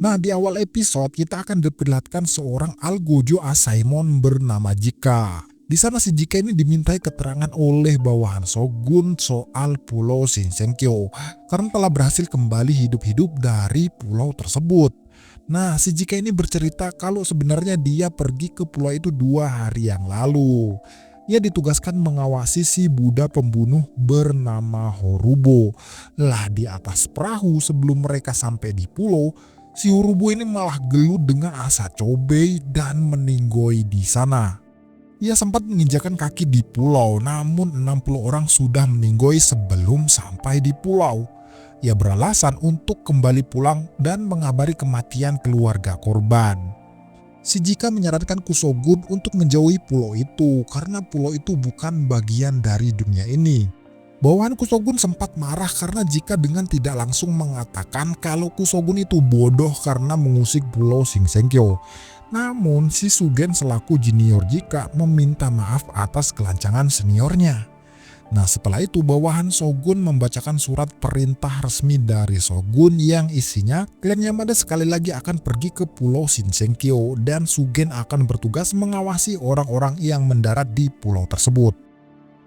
Nah, di awal episode kita akan diperlihatkan seorang Algojo Asaemon bernama Jika. Di sana si Jika ini dimintai keterangan oleh bawahan Shogun soal Pulau Shinsengkyo karena telah berhasil kembali hidup-hidup dari pulau tersebut. Nah, si Jika ini bercerita kalau sebenarnya dia pergi ke pulau itu 2 hari yang lalu. Ia ditugaskan mengawasi si Buddha pembunuh bernama Horubo. Lah di atas perahu sebelum mereka sampai di pulau, si Horubo ini malah gelut dengan asa cobe dan meninggoy di sana. Ia sempat menginjakan kaki di pulau, namun 60 orang sudah meninggoy sebelum sampai di pulau. Ia beralasan untuk kembali pulang dan mengabari kematian keluarga korban. Si Jika menyarankan Kusogun untuk menjauhi pulau itu karena pulau itu bukan bagian dari dunia ini. Bawahan Kusogun sempat marah karena Jika dengan tidak langsung mengatakan kalau Kusogun itu bodoh karena mengusik pulau Shinsengkyo. Namun si Sugen selaku junior Jika meminta maaf atas kelancangan seniornya. Nah, setelah itu bawahan Shogun membacakan surat perintah resmi dari Shogun yang isinya klan Yamada sekali lagi akan pergi ke pulau Shinsengkyo dan Sugen akan bertugas mengawasi orang-orang yang mendarat di pulau tersebut.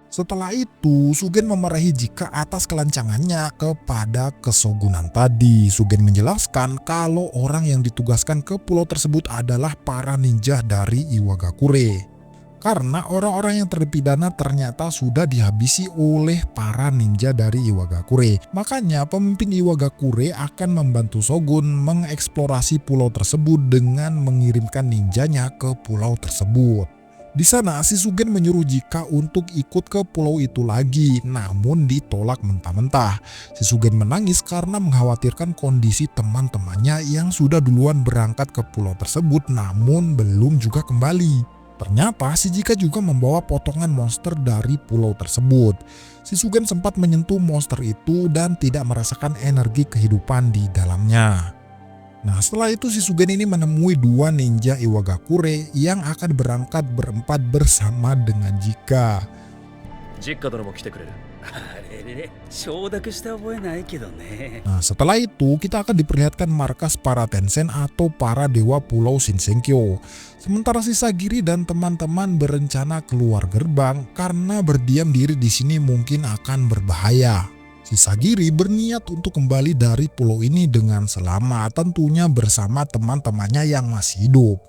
Setelah itu, Sugen memarahi Jika atas kelancangannya kepada kesogunan tadi. Sugen menjelaskan kalau orang yang ditugaskan ke pulau tersebut adalah para ninja dari Iwagakure. Karena orang-orang yang terpidana ternyata sudah dihabisi oleh para ninja dari Iwagakure. Makanya pemimpin Iwagakure akan membantu Shogun mengeksplorasi pulau tersebut dengan mengirimkan ninjanya ke pulau tersebut. Di sana si Sugen menyuruh Jika untuk ikut ke pulau itu lagi, namun ditolak mentah-mentah. Si Sugen menangis karena mengkhawatirkan kondisi teman-temannya yang sudah duluan berangkat ke pulau tersebut namun belum juga kembali. Ternyata si Jika juga membawa potongan monster dari pulau tersebut. Si Sugen sempat menyentuh monster itu dan tidak merasakan energi kehidupan di dalamnya. Nah, setelah itu si Sugen ini menemui 2 ninja Iwagakure yang akan berangkat berempat bersama dengan Jika. Nah, setelah itu kita akan diperlihatkan markas para Tensen atau para dewa pulau Shinsengkyo. Sementara si Sagiri dan teman-teman berencana keluar gerbang karena berdiam diri di sini mungkin akan berbahaya. Si Sagiri berniat untuk kembali dari pulau ini dengan selamat, tentunya bersama teman-temannya yang masih hidup.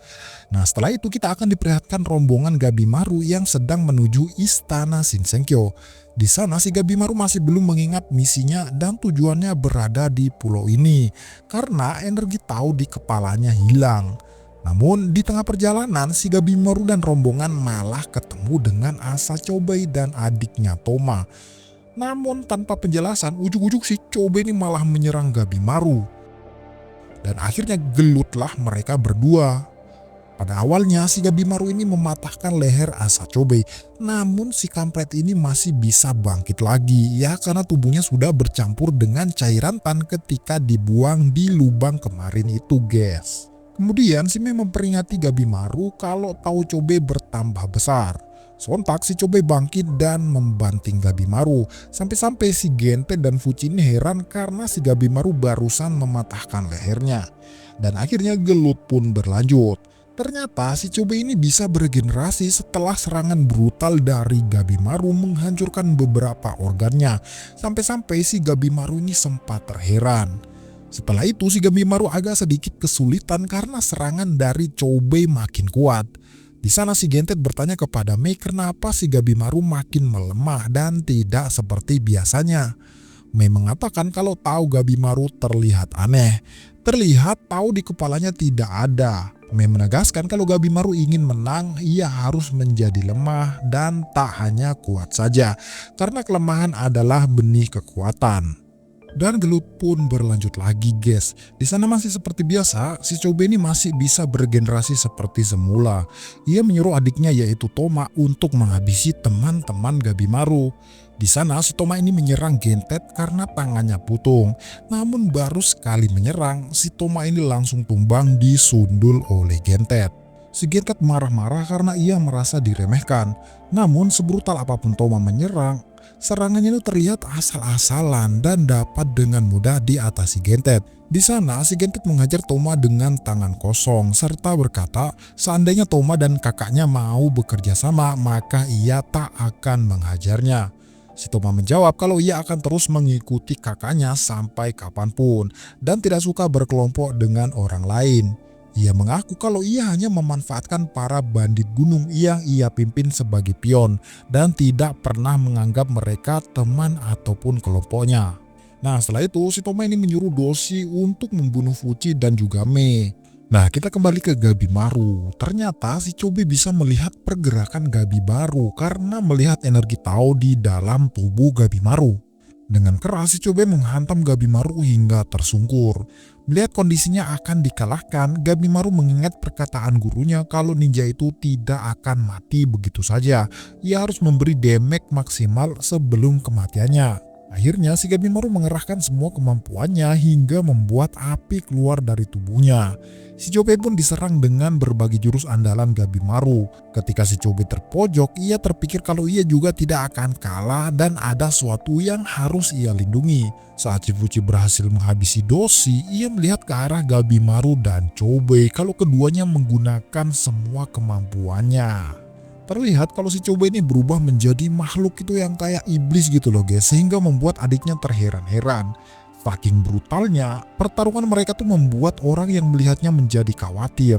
Nah, setelah itu kita akan diperlihatkan rombongan Gabimaru yang sedang menuju istana Shinsengkyo. Di sana si Gabimaru masih belum mengingat misinya dan tujuannya berada di pulau ini karena energi Tao di kepalanya hilang. Namun di tengah perjalanan si Gabimaru dan rombongan malah ketemu dengan Asa Chobei dan adiknya Toma. Namun tanpa penjelasan, ujuk-ujuk si Chobei ini malah menyerang Gabimaru. Dan akhirnya gelutlah mereka berdua. Pada awalnya si Gabimaru ini mematahkan leher Asa Chobei, namun si kampret ini masih bisa bangkit lagi ya karena tubuhnya sudah bercampur dengan cairan tan ketika dibuang di lubang kemarin itu, guys. Kemudian si Mei memperingati Gabimaru kalau Tao Chobei bertambah besar. Sontak si Chobei bangkit dan membanting Gabimaru. Sampai-sampai si Gente dan Fuchin heran karena si Gabimaru barusan mematahkan lehernya. Dan akhirnya gelut pun berlanjut. Ternyata si Chobei ini bisa beregenerasi setelah serangan brutal dari Gabimaru menghancurkan beberapa organnya. Sampai-sampai si Gabimaru ini sempat terheran. Setelah itu si Gabimaru agak sedikit kesulitan karena serangan dari Chobei makin kuat. Di sana si Gentet bertanya kepada Mei kenapa si Gabimaru makin melemah dan tidak seperti biasanya. Mei mengatakan kalau tahu Gabimaru terlihat aneh. Terlihat tahu di kepalanya tidak ada. Mei menegaskan kalau Gabimaru ingin menang, ia harus menjadi lemah dan tak hanya kuat saja. Karena kelemahan adalah benih kekuatan. Dan gelut pun berlanjut lagi, guys. Di sana masih seperti biasa, si Chobei ini masih bisa beregenerasi seperti semula. Ia menyuruh adiknya yaitu Toma untuk menghabisi teman-teman Gabimaru. Di sana si Toma ini menyerang Gentet karena tangannya putung. Namun baru sekali menyerang, si Toma ini langsung tumbang disundul oleh Gentet. Si Gentet marah-marah karena ia merasa diremehkan. Namun sebrutal apapun Toma menyerang, serangannya itu terlihat asal-asalan dan dapat dengan mudah diatasi Gentet. Di sana si Gentet menghajar Toma dengan tangan kosong serta berkata seandainya Toma dan kakaknya mau bekerja sama maka ia tak akan menghajarnya. Si Toma menjawab kalau ia akan terus mengikuti kakaknya sampai kapanpun dan tidak suka berkelompok dengan orang lain. Ia mengaku kalau ia hanya memanfaatkan para bandit gunung yang ia pimpin sebagai pion dan tidak pernah menganggap mereka teman ataupun kelompoknya. Nah setelah itu si Toma ini menyuruh Doshi untuk membunuh Fuji dan juga Mei. Nah kita kembali ke Gabimaru. Ternyata si Chobe bisa melihat pergerakan Gabimaru karena melihat energi Tao di dalam tubuh Gabimaru. Dengan keras si Chobe menghantam Gabimaru hingga tersungkur. Melihat kondisinya akan dikalahkan, Gabimaru mengingat perkataan gurunya kalau ninja itu tidak akan mati begitu saja. Ia harus memberi damage maksimal sebelum kematiannya. Akhirnya si Gabimaru mengerahkan semua kemampuannya hingga membuat api keluar dari tubuhnya. Si Chobe pun diserang dengan berbagai jurus andalan Gabimaru. Ketika si Chobe terpojok, ia terpikir kalau ia juga tidak akan kalah dan ada sesuatu yang harus ia lindungi. Saat si Fuji berhasil menghabisi Doshi, ia melihat ke arah Gabimaru dan Chobe kalau keduanya menggunakan semua kemampuannya. Terlihat kalau si Chobe ini berubah menjadi makhluk itu yang kayak iblis gitu loh guys, sehingga membuat adiknya terheran-heran. Saking brutalnya, pertarungan mereka tuh membuat orang yang melihatnya menjadi khawatir.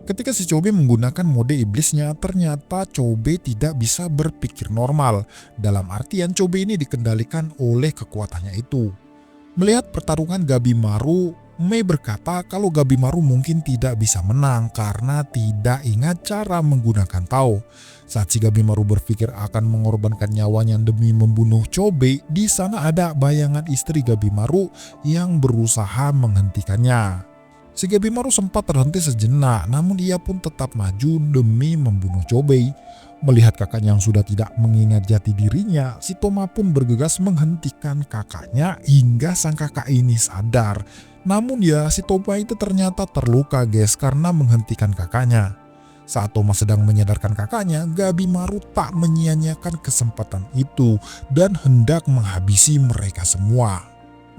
Ketika si Chobe menggunakan mode iblisnya, ternyata Chobe tidak bisa berpikir normal. Dalam artian Chobe ini dikendalikan oleh kekuatannya itu. Melihat pertarungan Gabimaru, Mei berkata kalau Gabimaru mungkin tidak bisa menang karena tidak ingat cara menggunakan Tao. Saat si Gabimaru berpikir akan mengorbankan nyawanya demi membunuh Chobe, di sana ada bayangan istri Gabimaru yang berusaha menghentikannya. Si Gabimaru sempat terhenti sejenak, namun ia pun tetap maju demi membunuh Chobe. Melihat kakaknya yang sudah tidak mengingat jati dirinya, si Toma pun bergegas menghentikan kakaknya hingga sang kakak ini sadar. Namun ya si Toma itu ternyata terluka guys karena menghentikan kakaknya. Saat Toma sedang menyadarkan kakaknya, Gabimaru tak menyia-nyiakan kesempatan itu dan hendak menghabisi mereka semua.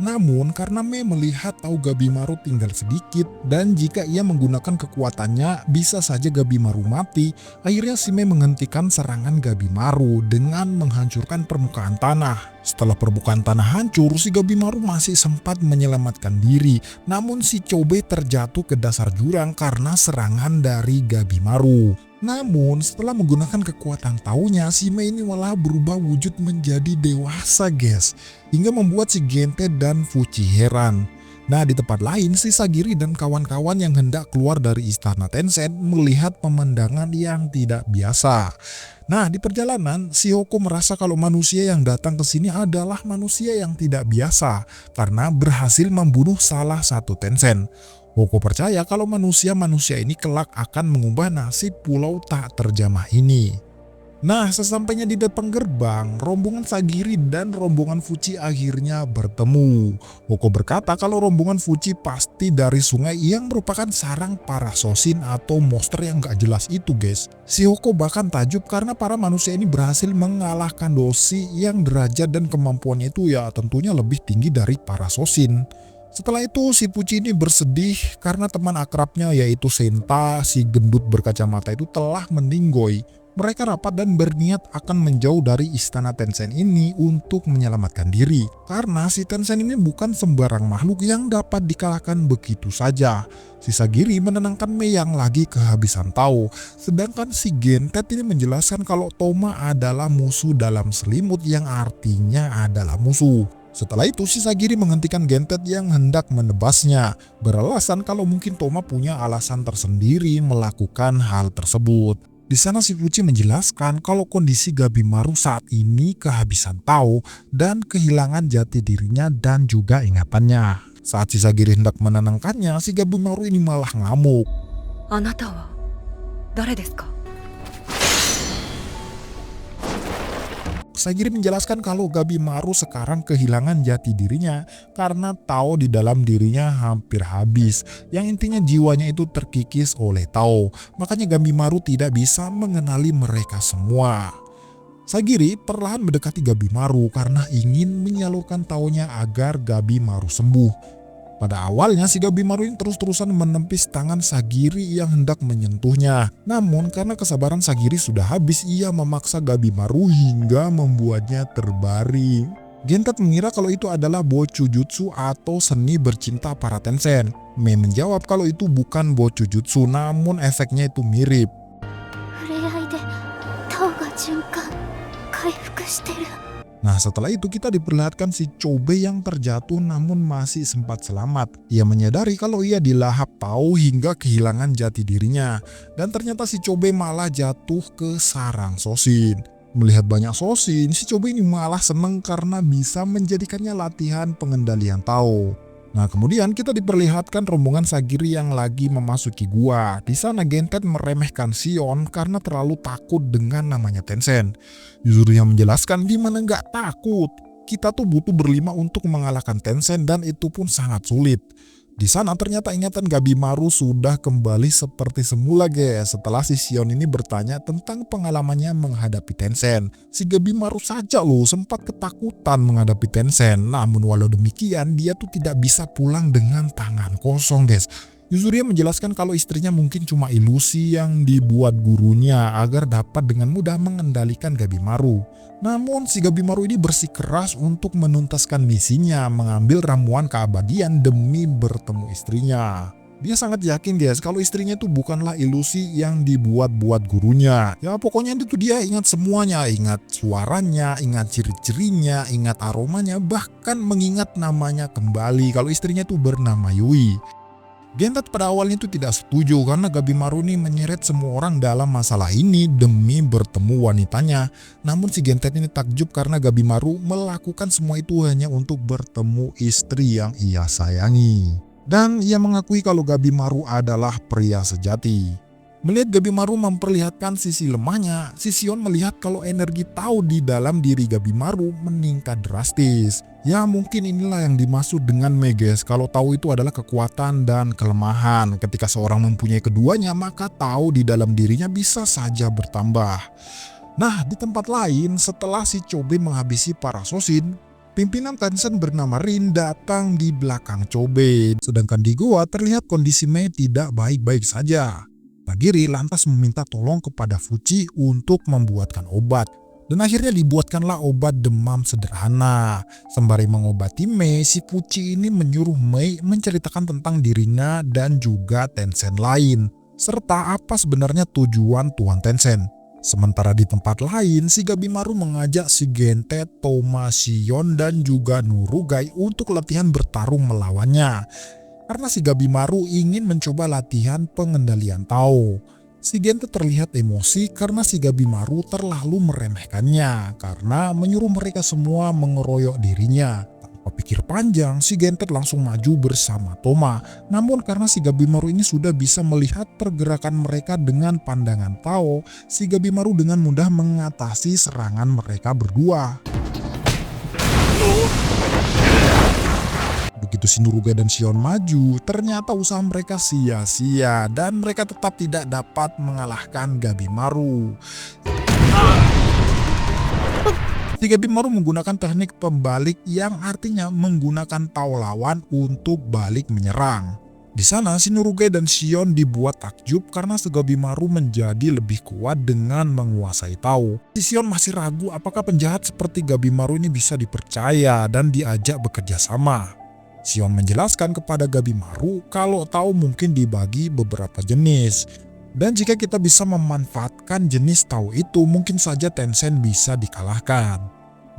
Namun karena Mei melihat tahu Gabimaru tinggal sedikit dan jika ia menggunakan kekuatannya bisa saja Gabimaru mati, akhirnya si Mei menghentikan serangan Gabimaru dengan menghancurkan permukaan tanah. Setelah permukaan tanah hancur, si Gabimaru masih sempat menyelamatkan diri, namun si Chobe terjatuh ke dasar jurang karena serangan dari Gabimaru. Namun setelah menggunakan kekuatan taunya, si Mei ini malah berubah wujud menjadi dewasa guys, hingga membuat si Gentet dan Fuji heran. Nah di tempat lain, si Sagiri dan kawan-kawan yang hendak keluar dari istana Tensen melihat pemandangan yang tidak biasa. Nah di perjalanan, si Hoko merasa kalau manusia yang datang ke sini adalah manusia yang tidak biasa karena berhasil membunuh salah satu Tensen. Hoko percaya kalau manusia-manusia ini kelak akan mengubah nasib pulau tak terjamah ini. Nah, sesampainya di depan gerbang, rombongan Sagiri dan rombongan Fuji akhirnya bertemu. Hoko berkata kalau rombongan Fuji pasti dari sungai yang merupakan sarang para Shoshin atau monster yang gak jelas itu guys. Si Hoko bahkan takjub karena para manusia ini berhasil mengalahkan Doshi yang derajat dan kemampuannya itu ya tentunya lebih tinggi dari para Shoshin. Setelah itu si Fuji ini bersedih karena teman akrabnya yaitu Senta, si gendut berkacamata itu telah meninggoy. Mereka rapat dan berniat akan menjauh dari istana Tensen ini untuk menyelamatkan diri. Karena si Tensen ini bukan sembarang makhluk yang dapat dikalahkan begitu saja. Si Sagiri menenangkan Mei yang lagi kehabisan Tao. Sedangkan si Gentet ini menjelaskan kalau Toma adalah musuh dalam selimut yang artinya adalah musuh. Setelah itu si Sagiri menghentikan Gentet yang hendak menebasnya, beralasan kalau mungkin Toma punya alasan tersendiri melakukan hal tersebut. Di sana si Fuji menjelaskan kalau kondisi Gabimaru saat ini kehabisan Tao dan kehilangan jati dirinya dan juga ingatannya. Saat si Sagiri hendak menenangkannya, si Gabimaru ini malah ngamuk. Anata wa dare desu ka? Sagiri menjelaskan kalau Gabimaru sekarang kehilangan jati dirinya karena Tao di dalam dirinya hampir habis. Yang intinya jiwanya itu terkikis oleh Tao. Makanya Gabimaru tidak bisa mengenali mereka semua. Sagiri perlahan mendekati Gabimaru karena ingin menyalurkan Taonya agar Gabimaru sembuh. Pada awalnya si Gabimaru ini terus-terusan menepis tangan Sagiri yang hendak menyentuhnya. Namun karena kesabaran Sagiri sudah habis, ia memaksa Gabimaru hingga membuatnya terbaring. Gentet mengira kalau itu adalah Bojujutsu atau seni bercinta para Tenshin. Mei menjawab kalau itu bukan Bojujutsu, namun efeknya itu mirip. Nah, setelah itu kita diperlihatkan si Chobei yang terjatuh namun masih sempat selamat. Ia menyadari kalau ia dilahap Tao hingga kehilangan jati dirinya. Dan ternyata si Chobei malah jatuh ke sarang Shoshin. Melihat banyak Shoshin, si Chobei ini malah seneng karena bisa menjadikannya latihan pengendalian Tao. Nah, kemudian kita diperlihatkan rombongan Sagiri yang lagi memasuki gua. Di sana Gentet meremehkan Shion karena terlalu takut dengan namanya Tenshin. Yuzuriha menjelaskan gimana nggak takut. Kita tuh butuh berlima untuk mengalahkan Tenshin dan itu pun sangat sulit. Di sana ternyata ingatan Gabimaru sudah kembali seperti semula guys. Setelah si Shion ini bertanya tentang pengalamannya menghadapi Tenshin. Si Gabimaru saja loh sempat ketakutan menghadapi Tenshin. Namun walau demikian dia tuh tidak bisa pulang dengan tangan kosong guys. Yuzuriha menjelaskan kalau istrinya mungkin cuma ilusi yang dibuat gurunya agar dapat dengan mudah mengendalikan Gabimaru. Namun si Gabimaru ini bersikeras untuk menuntaskan misinya, mengambil ramuan keabadian demi bertemu istrinya. Dia sangat yakin guys kalau istrinya itu bukanlah ilusi yang dibuat-buat gurunya. Ya pokoknya itu dia ingat semuanya, ingat suaranya, ingat ciri-cirinya, ingat aromanya, bahkan mengingat namanya kembali kalau istrinya itu bernama Yui. Gentet pada awalnya itu tidak setuju karena Gabimaru ini menyeret semua orang dalam masalah ini demi bertemu wanitanya. Namun si Gentet ini takjub karena Gabimaru melakukan semua itu hanya untuk bertemu istri yang ia sayangi. Dan ia mengakui kalau Gabimaru adalah pria sejati. Melihat Gabimaru memperlihatkan sisi lemahnya, si Shion melihat kalau energi Tao di dalam diri Gabimaru meningkat drastis. Ya mungkin inilah yang dimaksud dengan Meges, kalau Tao itu adalah kekuatan dan kelemahan. Ketika seorang mempunyai keduanya, maka Tao di dalam dirinya bisa saja bertambah. Nah, di tempat lain, setelah si Chobei menghabisi para Shoshin, pimpinan Tenshin bernama Rin datang di belakang Chobei. Sedangkan di gua terlihat kondisi Mei tidak baik-baik saja. Sagiri lantas meminta tolong kepada Fuchi untuk membuatkan obat. Dan akhirnya dibuatkanlah obat demam sederhana. Sembari mengobati Mei, si Fuchi ini menyuruh Mei menceritakan tentang dirinya dan juga Tenshin lain. Serta apa sebenarnya tujuan Tuan Tenshin. Sementara di tempat lain, si Gabimaru mengajak si Gentet, Toma, Shion, dan juga Nurugai untuk latihan bertarung melawannya. Karena si Gabimaru ingin mencoba latihan pengendalian Tao. Si Gentet terlihat emosi karena si Gabimaru terlalu meremehkannya karena menyuruh mereka semua mengeroyok dirinya. Tanpa pikir panjang, si Gentet langsung maju bersama Toma. Namun karena si Gabimaru ini sudah bisa melihat pergerakan mereka dengan pandangan Tao, si Gabimaru dengan mudah mengatasi serangan mereka berdua. Begitu si Nurugai dan Shion maju, ternyata usaha mereka sia-sia dan mereka tetap tidak dapat mengalahkan Gabimaru. Si Gabimaru menggunakan teknik pembalik yang artinya menggunakan Tao lawan untuk balik menyerang. Di sana si Nurugai dan Shion dibuat takjub karena si Gabimaru menjadi lebih kuat dengan menguasai Tao. Si Shion masih ragu apakah penjahat seperti Gabimaru ini bisa dipercaya dan diajak bekerja sama. Shion menjelaskan kepada Gabimaru kalau Tao mungkin dibagi beberapa jenis. Dan jika kita bisa memanfaatkan jenis Tao itu, mungkin saja Tenshin bisa dikalahkan.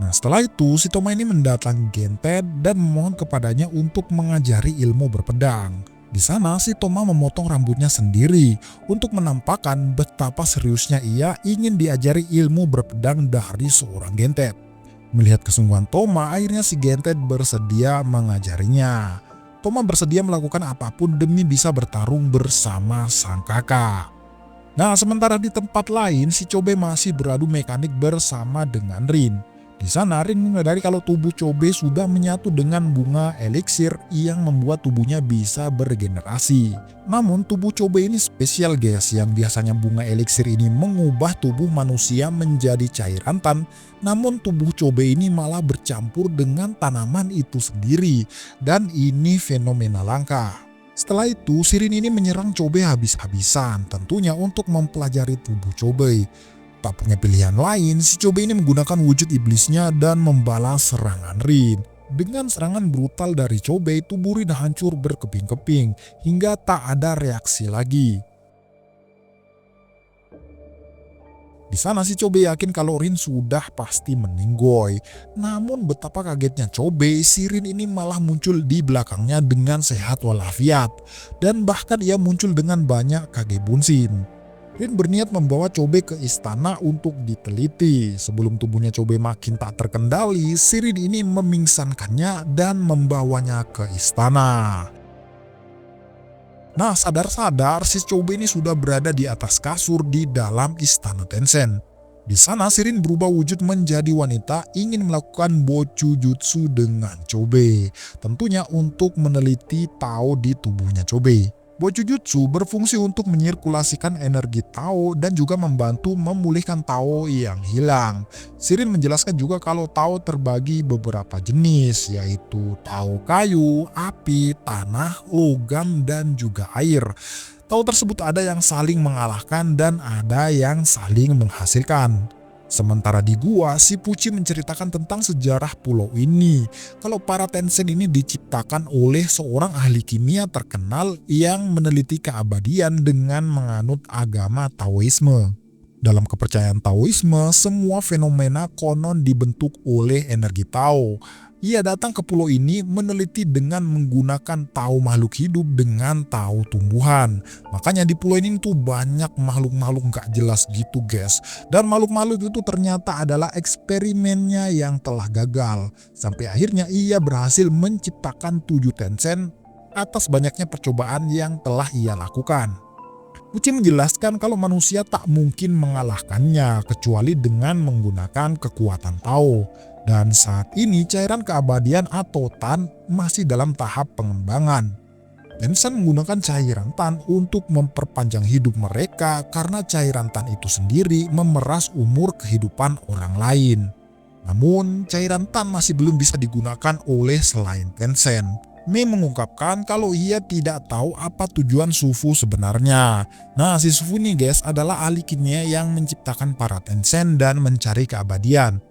Nah setelah itu, si Toma ini mendatangi Gentet dan memohon kepadanya untuk mengajari ilmu berpedang. Di sana, si Toma memotong rambutnya sendiri untuk menampakkan betapa seriusnya ia ingin diajari ilmu berpedang dari seorang Gentet. Melihat kesungguhan Toma, akhirnya si Gentet bersedia mengajarinya. Toma bersedia melakukan apapun demi bisa bertarung bersama sang kakak. Nah, sementara di tempat lain, si Chobei masih beradu mekanik bersama dengan Rin. Di sana Rin menyadari kalau tubuh Chobe sudah menyatu dengan bunga eliksir yang membuat tubuhnya bisa beregenerasi. Namun tubuh Chobe ini spesial guys, yang biasanya bunga eliksir ini mengubah tubuh manusia menjadi cairan tan, namun tubuh Chobe ini malah bercampur dengan tanaman itu sendiri, dan ini fenomena langka. Setelah itu Shirin ini menyerang Chobe habis-habisan, tentunya untuk mempelajari tubuh Chobe. Tak punya pilihan lain, si Chobe ini menggunakan wujud iblisnya dan membalas serangan Rin. Dengan serangan brutal dari Chobe, tubuh Rin hancur berkeping-keping hingga tak ada reaksi lagi. Di sana si Chobe yakin kalau Rin sudah pasti meninggoy. Namun betapa kagetnya Chobe, si Rin ini malah muncul di belakangnya dengan sehat walafiat. Dan bahkan ia muncul dengan banyak kage bunsin. Rin berniat membawa Chobe ke istana untuk diteliti. Sebelum tubuhnya Chobe makin tak terkendali, si Rin ini memingsankannya dan membawanya ke istana. Nah, sadar-sadar si Chobe ini sudah berada di atas kasur di dalam istana Tensen. Di sana si Rin berubah wujud menjadi wanita ingin melakukan Bojujutsu dengan Chobe. Tentunya untuk meneliti Tao di tubuhnya Chobe. Bojujutsu berfungsi untuk menyirkulasikan energi Tao dan juga membantu memulihkan Tao yang hilang. Shirin menjelaskan juga kalau Tao terbagi beberapa jenis, yaitu Tao kayu, api, tanah, logam, dan juga air. Tao tersebut ada yang saling mengalahkan dan ada yang saling menghasilkan. Sementara di gua, si Pucci menceritakan tentang sejarah pulau ini. Kalau para Tensen ini diciptakan oleh seorang ahli kimia terkenal yang meneliti keabadian dengan menganut agama Taoisme. Dalam kepercayaan Taoisme, semua fenomena konon dibentuk oleh energi Tao. Ia datang ke pulau ini meneliti dengan menggunakan Tao makhluk hidup dengan Tao tumbuhan. Makanya di pulau ini tuh banyak makhluk-makhluk gak jelas gitu guys. Dan makhluk-makhluk itu ternyata adalah eksperimennya yang telah gagal. Sampai akhirnya ia berhasil menciptakan 7 Tensen atas banyaknya percobaan yang telah ia lakukan. Pucci menjelaskan kalau manusia tak mungkin mengalahkannya kecuali dengan menggunakan kekuatan Tao. Dan saat ini cairan keabadian atau Tan masih dalam tahap pengembangan. Tensen menggunakan cairan Tan untuk memperpanjang hidup mereka karena cairan Tan itu sendiri memeras umur kehidupan orang lain. Namun cairan Tan masih belum bisa digunakan oleh selain Tensen. Mei mengungkapkan kalau ia tidak tahu apa tujuan Sufu sebenarnya. Nah, si Sufu ini guys adalah ahli kimia yang menciptakan para Tensen dan mencari keabadian.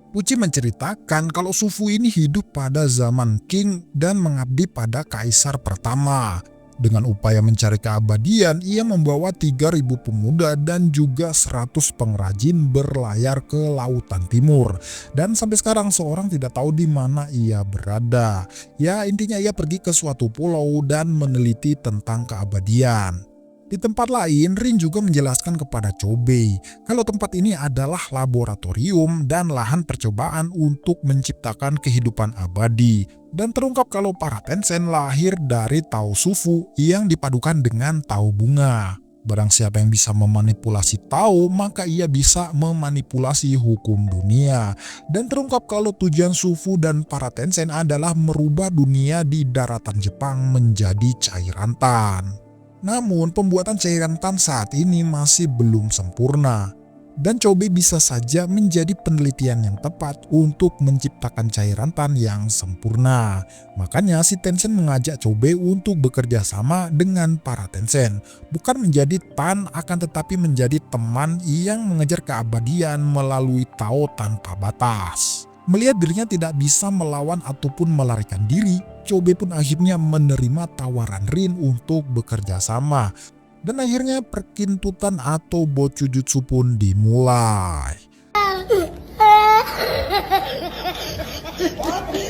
Pucci menceritakan kalau Sufu ini hidup pada zaman Qing dan mengabdi pada kaisar pertama. Dengan upaya mencari keabadian, ia membawa 3.000 pemuda dan juga 100 pengrajin berlayar ke lautan timur. Dan sampai sekarang seorang tidak tahu di mana ia berada. Ya, intinya ia pergi ke suatu pulau dan meneliti tentang keabadian. Di tempat lain, Rin juga menjelaskan kepada Chobe kalau tempat ini adalah laboratorium dan lahan percobaan untuk menciptakan kehidupan abadi. Dan terungkap kalau para Tensen lahir dari Tao Sufu yang dipadukan dengan Tao bunga. Barang siapa yang bisa memanipulasi Tao, maka ia bisa memanipulasi hukum dunia. Dan terungkap kalau tujuan Sufu dan para Tensen adalah merubah dunia di daratan Jepang menjadi cairan Tan. Namun pembuatan cairan Tan saat ini masih belum sempurna. Dan Chobe bisa saja menjadi penelitian yang tepat untuk menciptakan cairan Tan yang sempurna. Makanya si Tensen mengajak Chobe untuk bekerja sama dengan para Tensen. Bukan menjadi Tan, akan tetapi menjadi teman yang mengejar keabadian melalui Tao tanpa batas. Melihat dirinya tidak bisa melawan ataupun melarikan diri, Chobe pun akhirnya menerima tawaran Rin untuk bekerja sama. Dan akhirnya perkintutan atau Bojujutsu pun dimulai.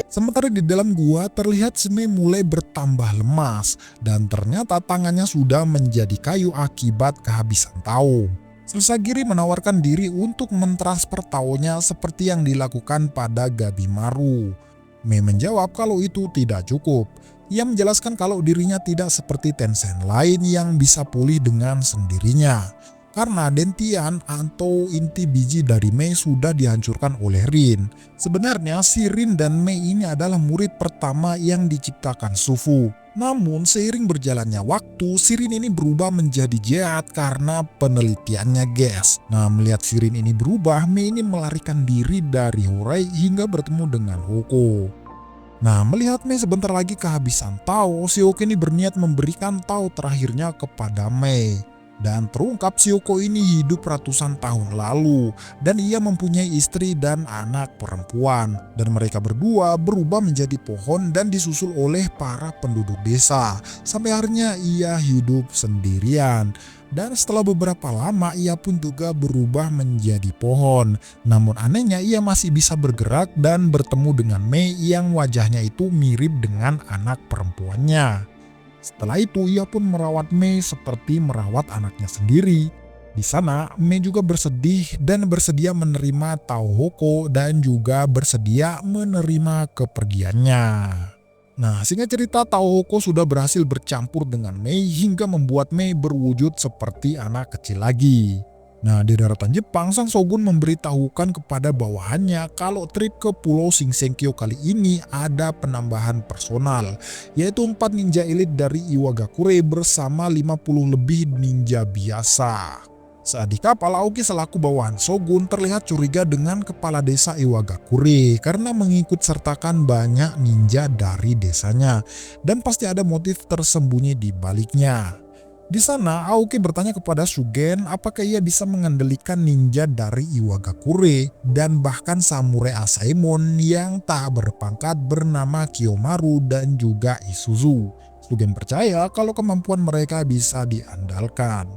Sementara di dalam gua terlihat Mei mulai bertambah lemas dan ternyata tangannya sudah menjadi kayu akibat kehabisan Tao. Sasagiri menawarkan diri untuk mentransfer Tao-nya seperti yang dilakukan pada Gabimaru. Mei menjawab kalau itu tidak cukup. Ia menjelaskan kalau dirinya tidak seperti Tensen lain yang bisa pulih dengan sendirinya. karena dentian atau inti biji dari Mei sudah dihancurkan oleh Rin. Sebenarnya si Rin dan Mei ini adalah murid pertama yang diciptakan Sufu. Namun seiring berjalannya waktu, si Rin ini berubah menjadi jahat karena penelitiannya guys. Nah, melihat si Rin ini berubah, Mei ini melarikan diri dari Horai hingga bertemu dengan Hoko. Nah, melihat Mei sebentar lagi kehabisan Tao, si Hoko ini berniat memberikan Tao terakhirnya kepada Mei. Dan terungkap si Hoko ini hidup ratusan tahun lalu dan ia mempunyai istri dan anak perempuan. Dan mereka berdua berubah menjadi pohon dan disusul oleh para penduduk desa. Sampai akhirnya ia hidup sendirian. Dan setelah beberapa lama ia pun juga berubah menjadi pohon. Namun anehnya ia masih bisa bergerak dan bertemu dengan Mei yang wajahnya itu mirip dengan anak perempuannya. Setelah itu ia pun merawat Mei seperti merawat anaknya sendiri. Di sana Mei juga bersedih dan bersedia menerima Tao Hoko dan juga bersedia menerima kepergiannya. Nah, singkat cerita Tao Hoko sudah berhasil bercampur dengan Mei hingga membuat Mei berwujud seperti anak kecil lagi. Nah, di daratan Jepang, sang shogun memberitahukan kepada bawahannya kalau trip ke Pulau Shinsengkyo kali ini ada penambahan personal, yaitu 4 ninja elit dari Iwagakure bersama 50 lebih ninja biasa. Saat di kapal, Aoki selaku bawahan shogun terlihat curiga dengan kepala desa Iwagakure karena mengikut sertakan banyak ninja dari desanya dan pasti ada motif tersembunyi di baliknya. Di sana, Aoki bertanya kepada Shugen apakah ia bisa mengendalikan ninja dari Iwagakure dan bahkan samurai Asaemon yang tak berpangkat bernama Kiyomaru dan juga Isuzu. Shugen percaya kalau kemampuan mereka bisa diandalkan.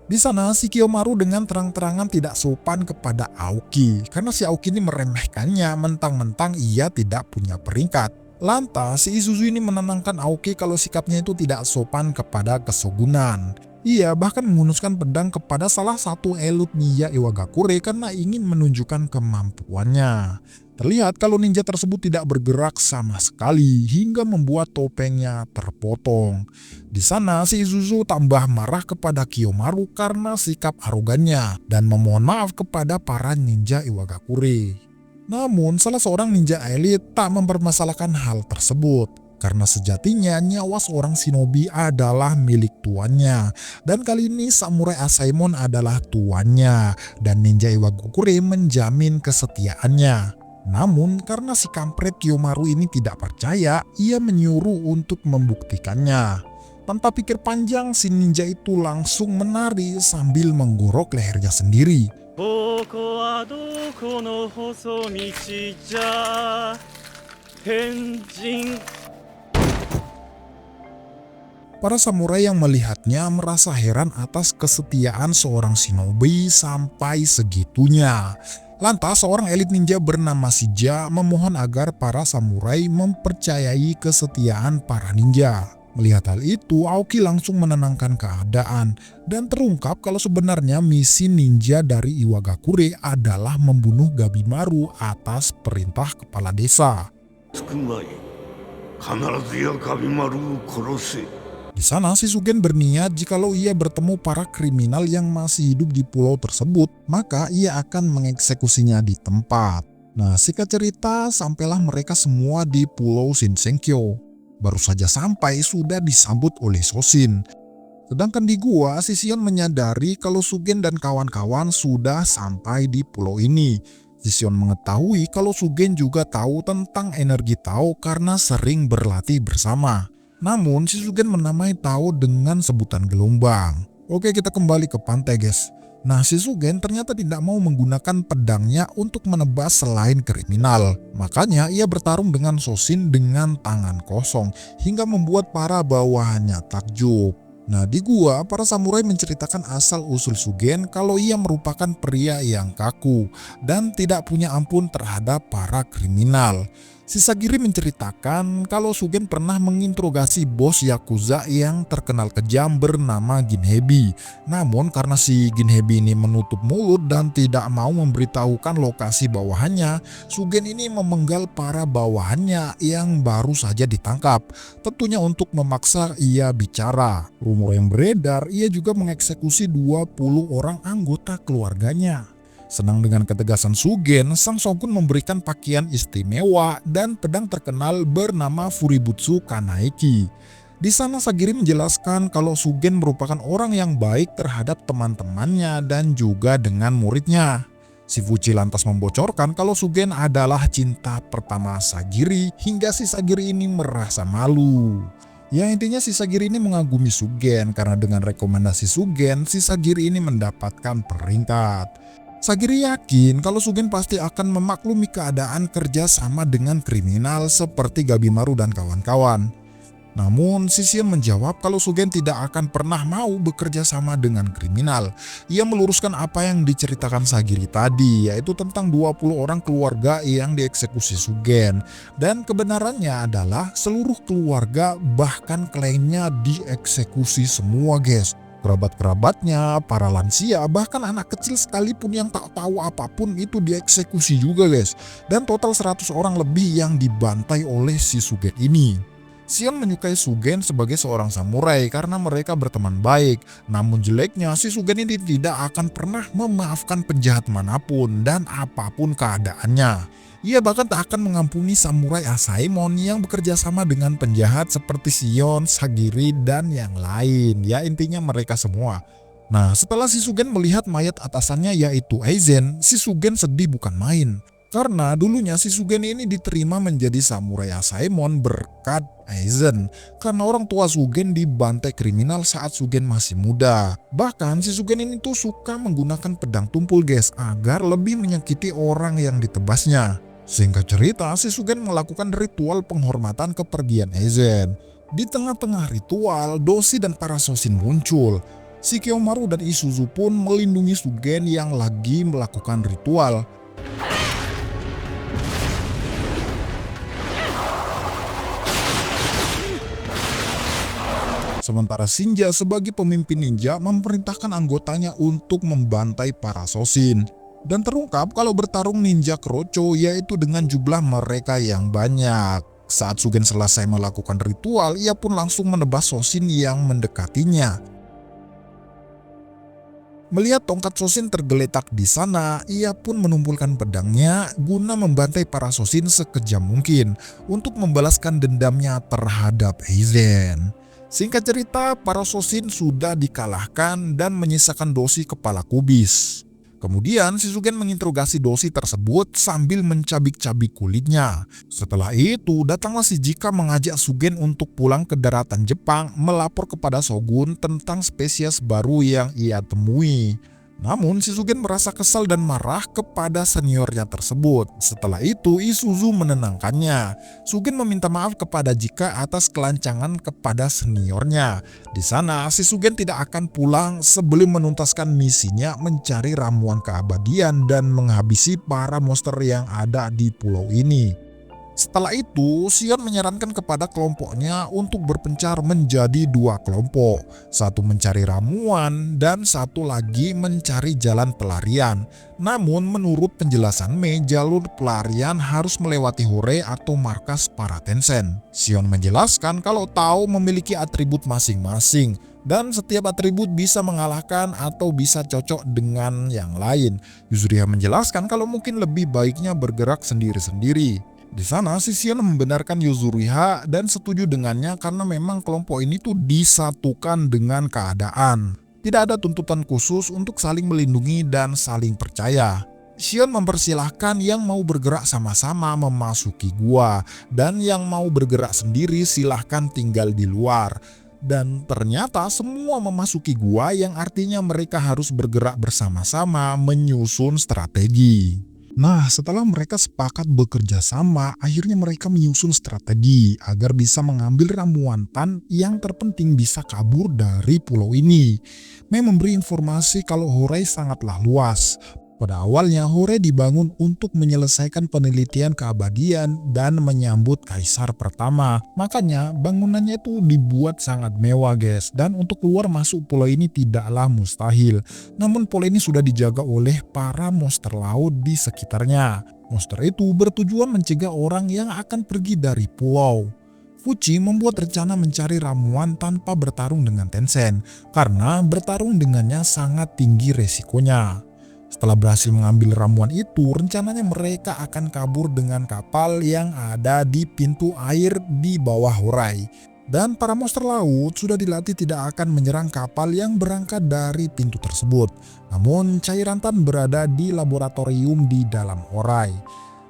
Di sana, si Kiyomaru dengan terang-terangan tidak sopan kepada Aoki karena si Aoki ini meremehkannya mentang-mentang ia tidak punya peringkat. Lantas, si Isuzu ini menenangkan Aoki kalau sikapnya itu tidak sopan kepada kesogunan. Ia bahkan menghunuskan pedang kepada salah satu elit ninja Iwagakure karena ingin menunjukkan kemampuannya. Terlihat kalau ninja tersebut tidak bergerak sama sekali hingga membuat topengnya terpotong. Di sana, si Isuzu tambah marah kepada Kiyomaru karena sikap arogannya dan memohon maaf kepada para ninja Iwagakure. Namun, salah seorang ninja elit tak mempermasalahkan hal tersebut. Karena sejatinya nyawa seorang shinobi adalah milik tuannya. Dan kali ini samurai Asaemon adalah tuannya. Dan ninja Iwagakure menjamin kesetiaannya. Namun, karena si kampret Kiyomaru ini tidak percaya, ia menyuruh untuk membuktikannya. Tanpa pikir panjang, si ninja itu langsung menari sambil menggorok lehernya sendiri. Para samurai yang melihatnya merasa heran atas kesetiaan seorang shinobi sampai segitunya. Lantas seorang elit ninja bernama Shija memohon agar para samurai mempercayai kesetiaan para ninja. Melihat hal itu, Aoki langsung menenangkan keadaan dan terungkap kalau sebenarnya misi ninja dari Iwagakure adalah membunuh Gabimaru atas perintah kepala desa. Di sana, si Shugen berniat jikalau ia bertemu para kriminal yang masih hidup di pulau tersebut, maka ia akan mengeksekusinya di tempat. Nah, singkat cerita, sampailah mereka semua di Pulau Shinsengkyo. Baru saja sampai sudah disambut oleh Soshin. Sedangkan di gua, si Shion menyadari kalau Shugen dan kawan-kawan sudah sampai di pulau ini. Si Shion mengetahui kalau Shugen juga tahu tentang energi Tao karena sering berlatih bersama. Namun, si Shugen menamai Tao dengan sebutan gelombang. Oke, kita kembali ke pantai guys. Nah, si Shugen ternyata tidak mau menggunakan pedangnya untuk menebas selain kriminal. Makanya ia bertarung dengan Soshin dengan tangan kosong hingga membuat para bawahannya takjub. Nah, di gua, para samurai menceritakan asal-usul Shugen kalau ia merupakan pria yang kaku dan tidak punya ampun terhadap para kriminal. Sisagiri menceritakan kalau Sugen pernah menginterogasi bos Yakuza yang terkenal kejam bernama Ginhebi. Namun karena si Ginhebi ini menutup mulut dan tidak mau memberitahukan lokasi bawahannya, Sugen ini memenggal para bawahannya yang baru saja ditangkap. Tentunya untuk memaksa ia bicara. Rumor yang beredar, ia juga mengeksekusi 20 orang anggota keluarganya. Senang dengan ketegasan Sugen, sang shogun memberikan pakaian istimewa dan pedang terkenal bernama Fuributsu Kanaeki. Di sana Sagiri menjelaskan kalau Sugen merupakan orang yang baik terhadap teman-temannya dan juga dengan muridnya. Si Fuchi lantas membocorkan kalau Sugen adalah cinta pertama Sagiri hingga si Sagiri ini merasa malu. Ya intinya si Sagiri ini mengagumi Sugen karena dengan rekomendasi Sugen, si Sagiri ini mendapatkan peringkat. Sagiri yakin kalau Sugen pasti akan memaklumi keadaan kerja sama dengan kriminal seperti Gabimaru dan kawan-kawan. Namun si Shion menjawab kalau Sugen tidak akan pernah mau bekerja sama dengan kriminal. Ia meluruskan apa yang diceritakan Sagiri tadi, yaitu tentang 20 orang keluarga yang dieksekusi Sugen. Dan kebenarannya adalah seluruh keluarga bahkan kliennya dieksekusi semua guys. Kerabat-kerabatnya, para lansia, bahkan anak kecil sekalipun yang tak tahu apapun itu dieksekusi juga guys. Dan total 100 orang lebih yang dibantai oleh si Sugen ini. Shion menyukai Sugen sebagai seorang samurai karena mereka berteman baik. Namun jeleknya si Sugen ini tidak akan pernah memaafkan penjahat manapun dan apapun keadaannya. Ia bahkan tak akan mengampuni samurai Asaemon yang bekerja sama dengan penjahat seperti Shion, Sagiri, dan yang lain. Ya intinya mereka semua. Nah setelah si Sugen melihat mayat atasannya yaitu Aizen, si Sugen sedih bukan main. Karena dulunya si Sugen ini diterima menjadi samurai Asaemon berkat Aizen. Karena orang tua Sugen dibantai kriminal saat Sugen masih muda. Bahkan si Sugen ini tuh suka menggunakan pedang tumpul guys agar lebih menyakiti orang yang ditebasnya. Singkat cerita, si Sugen melakukan ritual penghormatan kepergian Aizen. Di tengah-tengah ritual, Doshi dan para Shoshin muncul. Si Kiyomaru dan Isuzu pun melindungi Sugen yang lagi melakukan ritual. Sementara Shinja sebagai pemimpin ninja memerintahkan anggotanya untuk membantai para Shoshin. Dan terungkap kalau bertarung ninja Krocho yaitu dengan jumlah mereka yang banyak. Saat Sugen selesai melakukan ritual, ia pun langsung menebas Shoshin yang mendekatinya. Melihat tongkat Shoshin tergeletak di sana, ia pun menumpulkan pedangnya guna membantai para Shoshin sekejam mungkin untuk membalaskan dendamnya terhadap Aizen. Singkat cerita, para Shoshin sudah dikalahkan dan menyisakan Doshi kepala kubis. Kemudian si Sugen menginterogasi Doshi tersebut sambil mencabik-cabik kulitnya. Setelah itu datanglah si Jika mengajak Sugen untuk pulang ke daratan Jepang melapor kepada Shogun tentang spesies baru yang ia temui. Namun si Sugen merasa kesal dan marah kepada seniornya tersebut. Setelah itu Isuzu menenangkannya. Sugen meminta maaf kepada Jika atas kelancangan kepada seniornya. Di sana si Sugen tidak akan pulang sebelum menuntaskan misinya mencari ramuan keabadian dan menghabisi para monster yang ada di pulau ini. Setelah itu, Shion menyarankan kepada kelompoknya untuk berpencar menjadi 2 kelompok. Satu mencari ramuan dan satu lagi mencari jalan pelarian. Namun menurut penjelasan Mei, jalur pelarian harus melewati Hore atau markas para Tensen. Shion menjelaskan kalau Tao memiliki atribut masing-masing. Dan setiap atribut bisa mengalahkan atau bisa cocok dengan yang lain. Yuzuriha menjelaskan kalau mungkin lebih baiknya bergerak sendiri-sendiri. Di sana si Shion membenarkan Yuzuriha dan setuju dengannya karena memang kelompok ini tuh disatukan dengan keadaan. Tidak ada tuntutan khusus untuk saling melindungi dan saling percaya. Shion mempersilahkan yang mau bergerak sama-sama memasuki gua dan yang mau bergerak sendiri silahkan tinggal di luar. Dan ternyata semua memasuki gua yang artinya mereka harus bergerak bersama-sama menyusun strategi. Nah, setelah mereka sepakat bekerja sama, akhirnya mereka menyusun strategi agar bisa mengambil ramuan Tan yang terpenting bisa kabur dari pulau ini. Mei memberi informasi kalau Horai sangatlah luas. Pada awalnya, Hore dibangun untuk menyelesaikan penelitian keabadian dan menyambut Kaisar pertama. Makanya bangunannya itu dibuat sangat mewah guys. Dan untuk keluar masuk pulau ini tidaklah mustahil. Namun pulau ini sudah dijaga oleh para monster laut di sekitarnya. Monster itu bertujuan mencegah orang yang akan pergi dari pulau. Fuji membuat rencana mencari ramuan tanpa bertarung dengan Tencent. Karena bertarung dengannya sangat tinggi resikonya. Setelah berhasil mengambil ramuan itu, rencananya mereka akan kabur dengan kapal yang ada di pintu air di bawah Horai. Dan para monster laut sudah dilatih tidak akan menyerang kapal yang berangkat dari pintu tersebut. Namun cairan Tan berada di laboratorium di dalam Horai.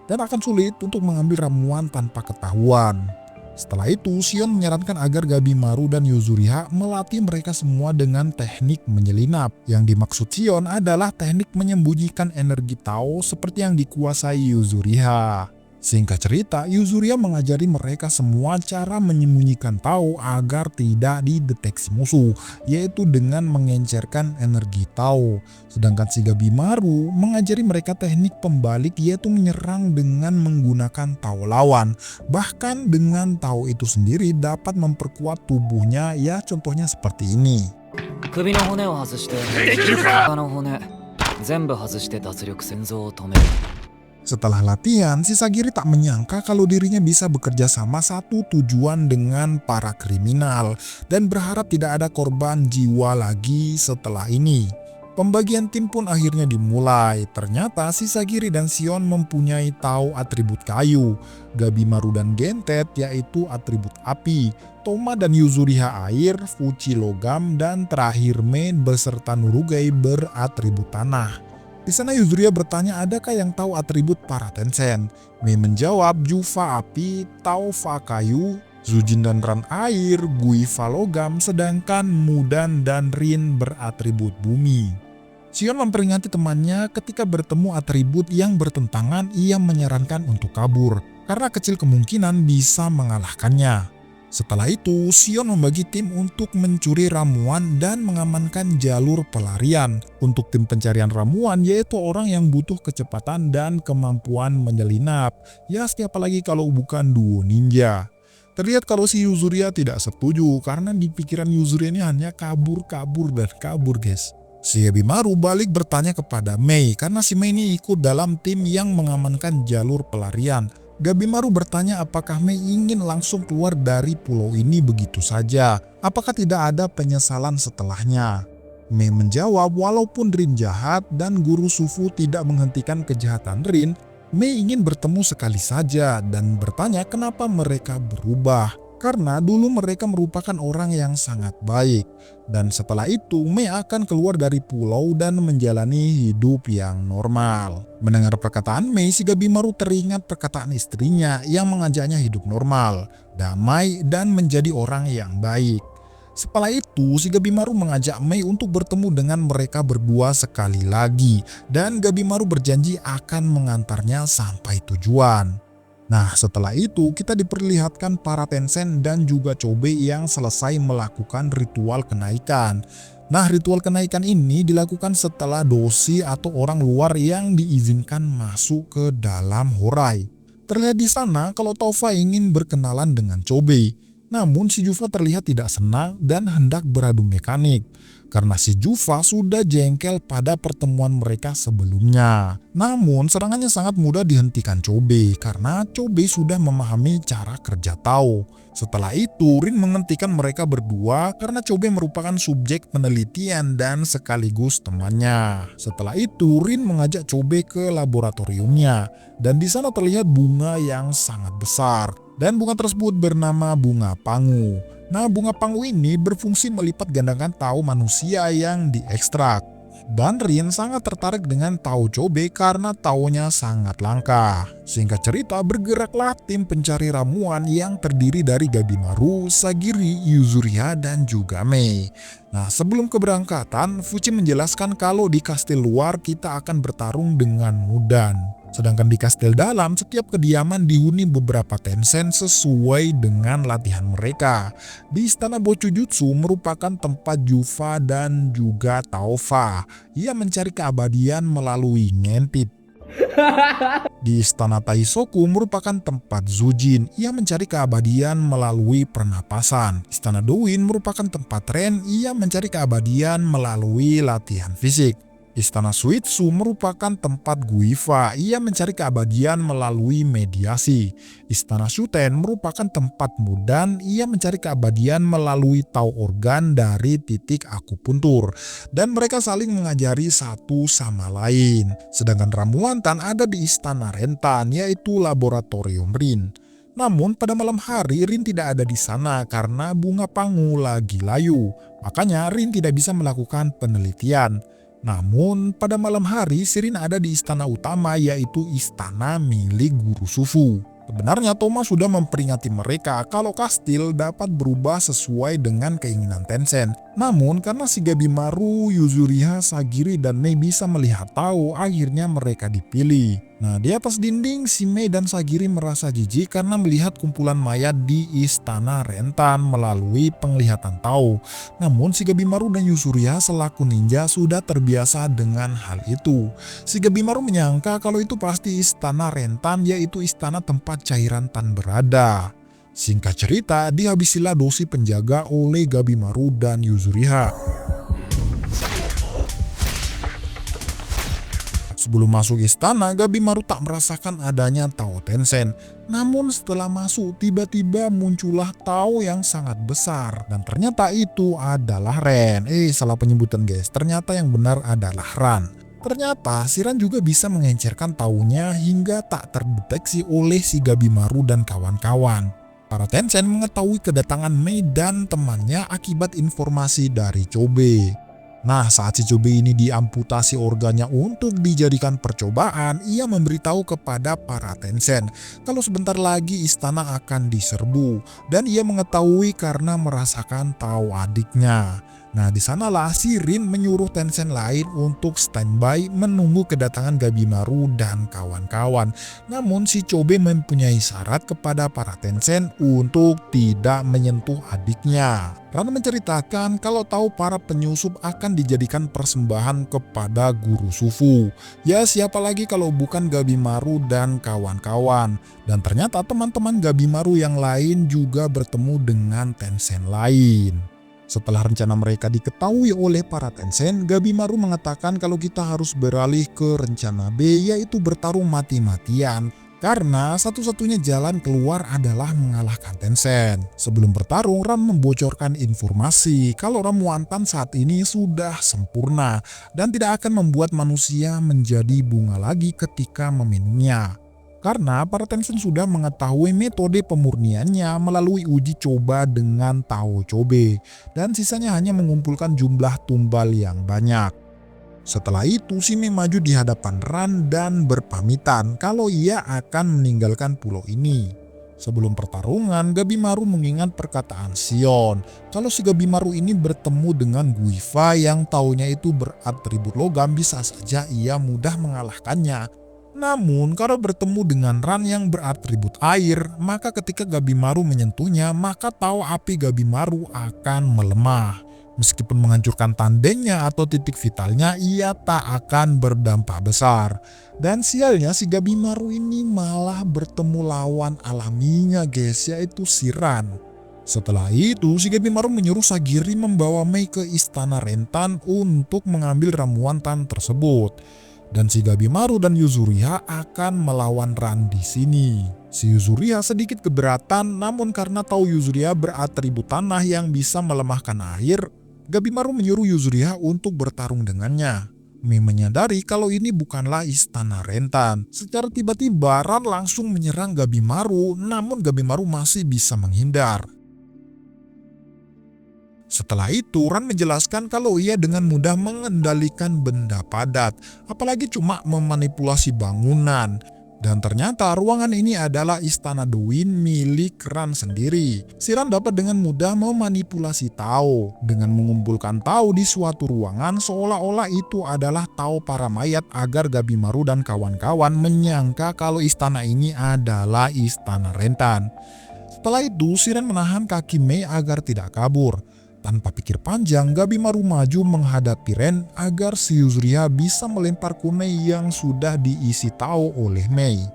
Dan akan sulit untuk mengambil ramuan tanpa ketahuan. Setelah itu, Sion menyarankan agar Gabimaru dan Yuzuriha melatih mereka semua dengan teknik menyelinap. Yang dimaksud Sion adalah teknik menyembunyikan energi Tao seperti yang dikuasai Yuzuriha. Singkat cerita, Yuzuriha mengajari mereka semua cara menyembunyikan Tao agar tidak dideteksi musuh, yaitu dengan mengencerkan energi Tao. Sedangkan si Gabimaru mengajari mereka teknik pembalik, yaitu menyerang dengan menggunakan Tao lawan. Bahkan dengan Tao itu sendiri dapat memperkuat tubuhnya, ya contohnya seperti ini. 首の骨を外して他の骨全部外して脱力戦争を止める。 Setelah latihan, si Sagiri tak menyangka kalau dirinya bisa bekerja sama satu tujuan dengan para kriminal dan berharap tidak ada korban jiwa lagi setelah ini. Pembagian tim pun akhirnya dimulai. Ternyata si Sagiri dan Sion mempunyai Tao atribut kayu, Gabimaru dan Gentet yaitu atribut api, Toma dan Yuzuriha air, Fuji logam, dan terakhir Mei beserta Nurugai beratribut tanah. Di sana Yuzuriha bertanya adakah yang tahu atribut para Tencent. Mei menjawab Jufa api, Tao Fa kayu, Zujin dan Ran air, Gui Fa logam, sedangkan Mudan dan Rin beratribut bumi. Sion memperingati temannya ketika bertemu atribut yang bertentangan, ia menyarankan untuk kabur karena kecil kemungkinan bisa mengalahkannya. Setelah itu, Sion membagi tim untuk mencuri ramuan dan mengamankan jalur pelarian. Untuk tim pencarian ramuan yaitu orang yang butuh kecepatan dan kemampuan menyelinap. Ya siapa lagi kalau bukan duo ninja. Terlihat kalau si Yuzuriha tidak setuju karena di pikiran Yuzuriha ini hanya kabur guys. Si Gabimaru balik bertanya kepada Mei karena si Mei ini ikut dalam tim yang mengamankan jalur pelarian. Gabimaru bertanya apakah Mei ingin langsung keluar dari pulau ini begitu saja. Apakah tidak ada penyesalan setelahnya? Mei menjawab walaupun Rin jahat dan Guru Sufu tidak menghentikan kejahatan Rin, Mei ingin bertemu sekali saja dan bertanya kenapa mereka berubah. Karena dulu mereka merupakan orang yang sangat baik. Dan setelah itu Mei akan keluar dari pulau dan menjalani hidup yang normal. Mendengar perkataan Mei, si Gabimaru teringat perkataan istrinya yang mengajaknya hidup normal, damai, dan menjadi orang yang baik. Setelah itu, si Gabimaru mengajak Mei untuk bertemu dengan mereka berdua sekali lagi. Dan Gabimaru berjanji akan mengantarnya sampai tujuan. Nah setelah itu kita diperlihatkan para Tencent dan juga Chobei yang selesai melakukan ritual kenaikan. Nah ritual kenaikan ini dilakukan setelah dosi atau orang luar yang diizinkan masuk ke dalam Horai. Terlihat di sana kalau Taufa ingin berkenalan dengan Chobei. Namun si Jufa terlihat tidak senang dan hendak beradu mekanik. Karena si Jufa sudah jengkel pada pertemuan mereka sebelumnya. Namun serangannya sangat mudah dihentikan Chobei karena Chobei sudah memahami cara kerja Tao. Setelah itu Rin menghentikan mereka berdua karena Chobei merupakan subjek penelitian dan sekaligus temannya. Setelah itu Rin mengajak Chobei ke laboratoriumnya dan di sana terlihat bunga yang sangat besar dan bunga tersebut bernama bunga pangu. Nah bunga pangu ini berfungsi melipat gandakan Tao manusia yang diekstrak. Dan Rin sangat tertarik dengan Tao Chobei karena Taonya sangat langka. Singkat cerita bergeraklah tim pencari ramuan yang terdiri dari Gabimaru, Sagiri, Yuzuriha, dan juga Mei. Nah sebelum keberangkatan Fuji menjelaskan kalau di kastil luar kita akan bertarung dengan Mudan. Sedangkan di kastil dalam, setiap kediaman dihuni beberapa Tensen sesuai dengan latihan mereka. Di Istana Bocujutsu merupakan tempat Jufa dan juga Taufa. Ia mencari keabadian melalui ngintip. Di Istana Taisoku merupakan tempat Zujin. Ia mencari keabadian melalui pernapasan. Istana Douyin merupakan tempat Ren. Ia mencari keabadian melalui latihan fisik. Istana Suitsu merupakan tempat Guifa. Ia mencari keabadian melalui mediasi. Istana Shuten merupakan tempat Mudan. Ia mencari keabadian melalui tau organ dari titik akupuntur. Dan mereka saling mengajari satu sama lain. Sedangkan ramuan Tan ada di Istana Rentan, yaitu Laboratorium Rin. Namun pada malam hari Rin tidak ada di sana karena bunga pangu lagi layu. Makanya Rin tidak bisa melakukan penelitian. Namun pada malam hari Rin ada di istana utama, yaitu istana milik Guru Sufu. Sebenarnya Thomas sudah memperingati mereka kalau kastil dapat berubah sesuai dengan keinginan Tencent. Namun karena si Gabimaru, Yuzuriha, Sagiri, dan Mei bisa melihat tahu, akhirnya mereka dipilih. Nah, di atas dinding si Mei dan Sagiri merasa jijik karena melihat kumpulan mayat di istana Rentan melalui penglihatan tahu. Namun si Gabimaru dan Yuzuriha selaku ninja sudah terbiasa dengan hal itu. Si Gabimaru menyangka kalau itu pasti istana Rentan, yaitu istana tempat cairan Tan berada. Singkat cerita, dihabisilah dosi penjaga oleh Gabimaru dan Yuzuriha. Sebelum masuk istana, Gabimaru tak merasakan adanya Tao Tencent. Namun setelah masuk, tiba-tiba muncullah Tao yang sangat besar. Dan ternyata itu adalah Ren. Salah penyebutan guys, ternyata yang benar adalah Ran. Ternyata si Ran juga bisa mengencerkan taunya hingga tak terdeteksi oleh si Gabimaru dan kawan-kawan. Para Tencent mengetahui kedatangan Mei dan temannya akibat informasi dari Chobe. Nah, saat si Chobe ini diamputasi organnya untuk dijadikan percobaan, ia memberitahu kepada para Tencent kalau sebentar lagi istana akan diserbu, dan ia mengetahui karena merasakan tahu adiknya. Nah, di sanalah si Rin menyuruh Tencent lain untuk standby menunggu kedatangan Gabimaru dan kawan-kawan. Namun si Chobe mempunyai syarat kepada para Tencent untuk tidak menyentuh adiknya. Ran menceritakan kalau tahu para penyusup akan dijadikan persembahan kepada Guru Sufu. Ya, siapa lagi kalau bukan Gabimaru dan kawan-kawan. Dan ternyata teman-teman Gabimaru yang lain juga bertemu dengan Tencent lain. Setelah rencana mereka diketahui oleh para Tencent, Gabimaru mengatakan kalau kita harus beralih ke rencana B, yaitu bertarung mati-matian. Karena satu-satunya jalan keluar adalah mengalahkan Tencent. Sebelum bertarung, Ran membocorkan informasi kalau ramuan Tan saat ini sudah sempurna dan tidak akan membuat manusia menjadi bunga lagi ketika meminumnya. Karena para Tencent sudah mengetahui metode pemurniannya melalui uji coba dengan Tao Chobe, dan sisanya hanya mengumpulkan jumlah tumbal yang banyak. Setelah itu, si Mei maju di hadapan Ran dan berpamitan kalau ia akan meninggalkan pulau ini. Sebelum pertarungan, Gabimaru mengingat perkataan Sion kalau si Gabimaru ini bertemu dengan Guifa yang taunya itu beratribut logam, bisa saja ia mudah mengalahkannya. Namun kalau bertemu dengan Ran yang beratribut air, maka ketika Gabimaru menyentuhnya, maka tahu api Gabimaru akan melemah. Meskipun menghancurkan tandengnya atau titik vitalnya, ia tak akan berdampak besar. Dan sialnya si Gabimaru ini malah bertemu lawan alaminya guys, yaitu si Ran. Setelah itu, si Gabimaru menyuruh Sagiri membawa Mei ke istana Rentan untuk mengambil ramuan Tan tersebut. Dan si Gabimaru dan Yuzuriha akan melawan Ran di sini. Si Yuzuriha sedikit keberatan, namun karena tahu Yuzuriha beratribut tanah yang bisa melemahkan air, Gabimaru menyuruh Yuzuriha untuk bertarung dengannya. Mei menyadari kalau ini bukanlah istana Rentan. Secara tiba-tiba Ran langsung menyerang Gabimaru, namun Gabimaru masih bisa menghindar. Setelah itu, Ran menjelaskan kalau ia dengan mudah mengendalikan benda padat, apalagi cuma memanipulasi bangunan. Dan ternyata ruangan ini adalah istana The Wind milik Ran sendiri. Si Ran dapat dengan mudah memanipulasi Tao dengan mengumpulkan Tao di suatu ruangan seolah-olah itu adalah Tao para mayat agar Gabimaru dan kawan-kawan menyangka kalau istana ini adalah istana Rentan. Setelah itu, si Ran menahan kaki Mei agar tidak kabur. Tanpa pikir panjang, Gabimaru maju menghadapi Ren agar si Yuzuriha bisa melempar kunai yang sudah diisi Tao oleh Mei.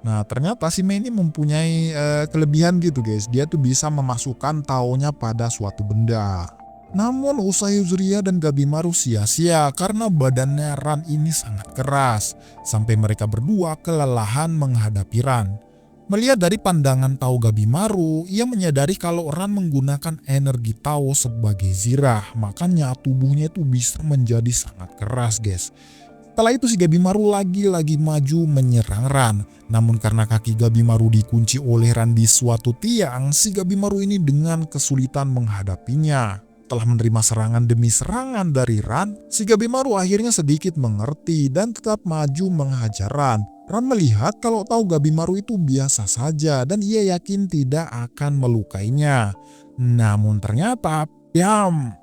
Nah, ternyata si Mei ini mempunyai kelebihan gitu guys. Dia tuh bisa memasukkan Tao-nya pada suatu benda. Namun usai Yuzuriha dan Gabimaru sia-sia karena badannya Ran ini sangat keras. Sampai mereka berdua kelelahan menghadapi Ran. Melihat dari pandangan Tao Gabimaru, ia menyadari kalau Ran menggunakan energi Tao sebagai zirah, makanya tubuhnya itu bisa menjadi sangat keras guys. Setelah itu si Gabimaru lagi-lagi maju menyerang Ran. Namun karena kaki Gabimaru dikunci oleh Ran di suatu tiang, si Gabimaru ini dengan kesulitan menghadapinya. Setelah menerima serangan demi serangan dari Ran, si Gabimaru akhirnya sedikit mengerti dan tetap maju menghajar Ran. Ran melihat kalau Tao Gabimaru itu biasa saja dan ia yakin tidak akan melukainya. Namun ternyata,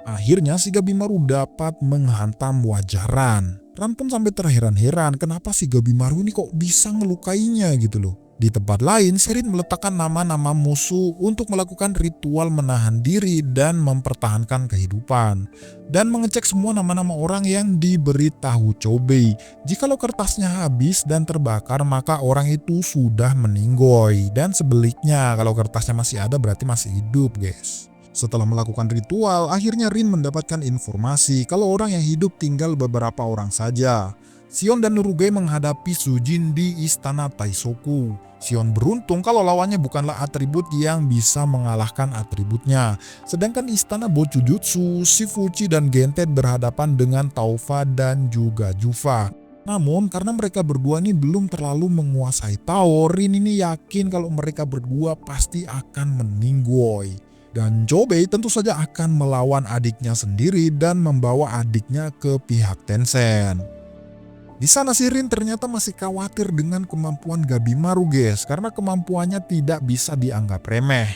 akhirnya si Gabimaru dapat menghantam wajah Ran. Ran pun sampai terheran-heran kenapa si Gabimaru ini kok bisa ngelukainya gitu loh. Di tempat lain, Rin meletakkan nama-nama musuh untuk melakukan ritual menahan diri dan mempertahankan kehidupan. Dan mengecek semua nama-nama orang yang diberi tahu Chobei. Jikalau kertasnya habis dan terbakar, maka orang itu sudah meninggoy. Dan sebaliknya, kalau kertasnya masih ada berarti masih hidup guys. Setelah melakukan ritual, akhirnya Rin mendapatkan informasi kalau orang yang hidup tinggal beberapa orang saja. Sion dan Nurugai menghadapi Sujin di istana Taisoku. Sion beruntung kalau lawannya bukanlah atribut yang bisa mengalahkan atributnya. Sedangkan istana Bochujutsu, Shifuchi dan Gentet berhadapan dengan Taufa dan juga Jufa. Namun karena mereka berdua ini belum terlalu menguasai Tao, Rin ini yakin kalau mereka berdua pasti akan meninggoy. Dan Chobei tentu saja akan melawan adiknya sendiri dan membawa adiknya ke pihak Tencent. Di sana si Rin ternyata masih khawatir dengan kemampuan Gabimaru guys, karena kemampuannya tidak bisa dianggap remeh.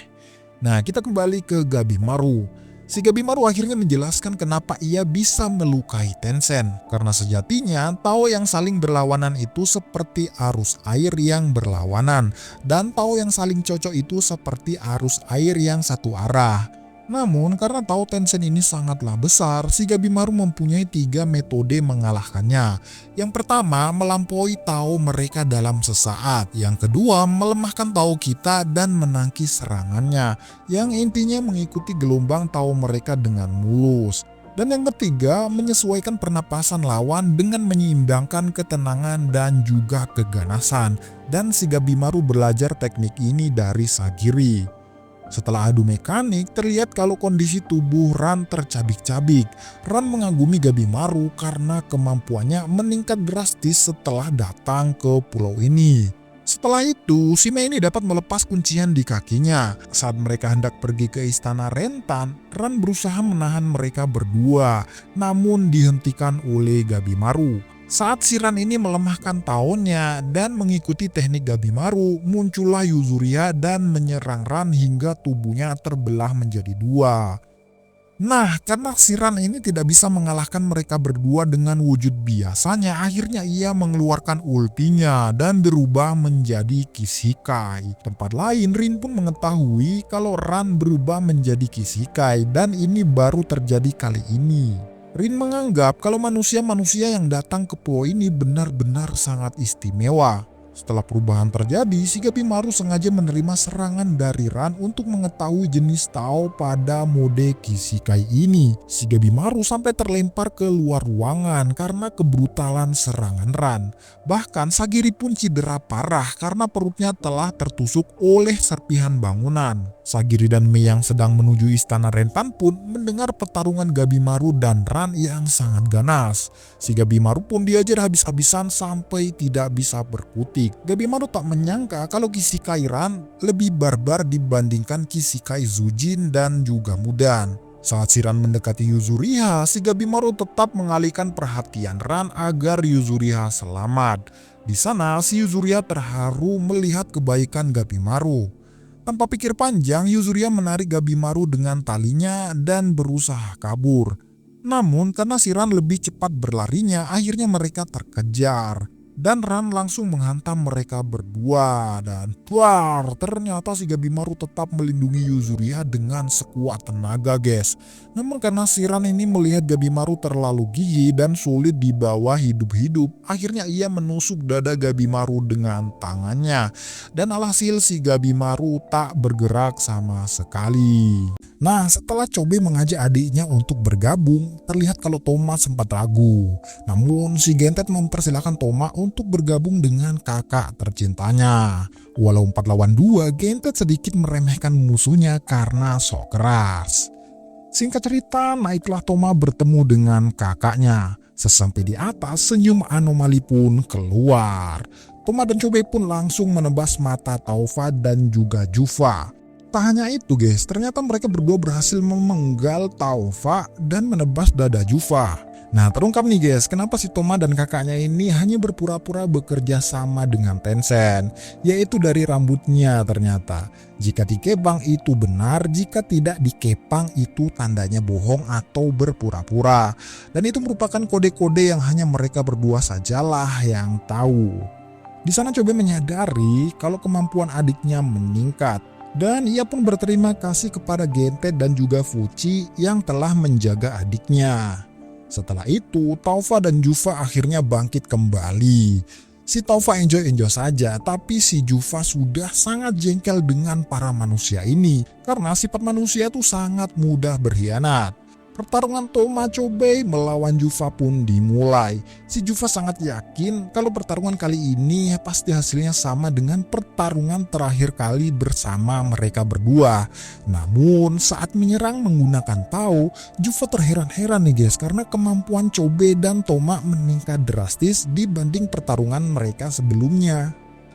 Nah, kita kembali ke Gabimaru. Si Gabimaru akhirnya menjelaskan kenapa ia bisa melukai Tencent. Karena sejatinya Tao yang saling berlawanan itu seperti arus air yang berlawanan. Dan Tao yang saling cocok itu seperti arus air yang satu arah. Namun karena Tao Tencent ini sangatlah besar, si Gabimaru mempunyai 3 metode mengalahkannya. Yang pertama, melampaui Tao mereka dalam sesaat. Yang kedua, melemahkan Tao kita dan menangkis serangannya. Yang intinya mengikuti gelombang Tao mereka dengan mulus. Dan yang ketiga, menyesuaikan pernapasan lawan dengan menyeimbangkan ketenangan dan juga keganasan. Dan si Gabimaru belajar teknik ini dari Sagiri. Setelah adu mekanik, terlihat kalau kondisi tubuh Ran tercabik-cabik. Ran mengagumi Gabimaru karena kemampuannya meningkat drastis setelah datang ke pulau ini. Setelah itu, si Mei ini dapat melepas kuncian di kakinya. Saat mereka hendak pergi ke istana Rentan, Ran berusaha menahan mereka berdua, namun dihentikan oleh Gabimaru. Saat si Ran ini melemahkan Taonya dan mengikuti teknik Gabimaru, muncullah Yuzuriha dan menyerang Ran hingga tubuhnya terbelah menjadi 2. Nah, karena si Ran ini tidak bisa mengalahkan mereka berdua dengan wujud biasanya, akhirnya ia mengeluarkan ultinya dan berubah menjadi Kishikai. Tempat lain, Rin pun mengetahui kalau Ran berubah menjadi Kishikai dan ini baru terjadi kali ini. Rin menganggap kalau manusia-manusia yang datang ke pulau ini benar-benar sangat istimewa. Setelah perubahan terjadi, si Gabimaru sengaja menerima serangan dari Ran untuk mengetahui jenis Tao pada mode Kishikai ini. Si Gabimaru sampai terlempar ke luar ruangan karena kebrutalan serangan Ran. Bahkan Sagiri pun cedera parah karena perutnya telah tertusuk oleh serpihan bangunan. Sagiri dan Mei yang sedang menuju istana Rentan pun mendengar pertarungan Gabimaru dan Ran yang sangat ganas. Si Gabimaru pun diajar habis-habisan sampai tidak bisa berkutik. Gabimaru tak menyangka kalau Kishikai Ran lebih barbar dibandingkan Kishikai Zujin dan juga Mudan. Saat si Ran mendekati Yuzuriha, si Gabimaru tetap mengalihkan perhatian Ran agar Yuzuriha selamat. Di sana si Yuzuria terharu melihat kebaikan Gabimaru. Tanpa pikir panjang, Yuzuria menarik Gabimaru dengan talinya dan berusaha kabur. Namun karena si Ran lebih cepat berlarinya, akhirnya mereka terkejar. Dan Ran langsung menghantam mereka berdua. Dan ternyata si Gabimaru tetap melindungi Yuzuria dengan sekuat tenaga, guys. Namun karena si Ran ini melihat Gabimaru terlalu gigih dan sulit dibawa hidup-hidup, akhirnya ia menusuk dada Gabimaru dengan tangannya. Dan alhasil si Gabimaru tak bergerak sama sekali. Nah, setelah Chobe mengajak adiknya untuk bergabung, terlihat kalau Toma sempat ragu. Namun si Gentet mempersilahkan Toma untuk bergabung dengan kakak tercintanya. Walau 4 lawan 2, Gentet sedikit meremehkan musuhnya karena sok keras. Singkat cerita, naiklah Toma bertemu dengan kakaknya. Sesampai di atas, senyum anomali pun keluar. Toma dan Chobe pun langsung menebas mata Taufa dan juga Jufa. Tak hanya itu guys, ternyata mereka berdua berhasil memenggal Taufa dan menebas dada Jufa. Nah, terungkap nih guys, kenapa si Toma dan kakaknya ini hanya berpura-pura bekerja sama dengan Tencent, yaitu dari rambutnya ternyata. Jika dikepang itu benar, jika tidak dikepang itu tandanya bohong atau berpura-pura. Dan itu merupakan kode-kode yang hanya mereka berdua sajalah yang tahu. Di sana Chobe menyadari kalau kemampuan adiknya meningkat. Dan ia pun berterima kasih kepada Gentet dan juga Fuchi yang telah menjaga adiknya. Setelah itu, Taufa dan Jufa akhirnya bangkit kembali. Si Taufa enjoy saja, tapi si Jufa sudah sangat jengkel dengan para manusia ini. Karena sifat manusia itu sangat mudah berkhianat. Pertarungan Toma Chobe melawan Jufa pun dimulai. Si Jufa sangat yakin kalau pertarungan kali ini pasti hasilnya sama dengan pertarungan terakhir kali bersama mereka berdua. Namun saat menyerang menggunakan Tao, Jufa terheran-heran nih guys, karena kemampuan Chobe dan Toma meningkat drastis dibanding pertarungan mereka sebelumnya.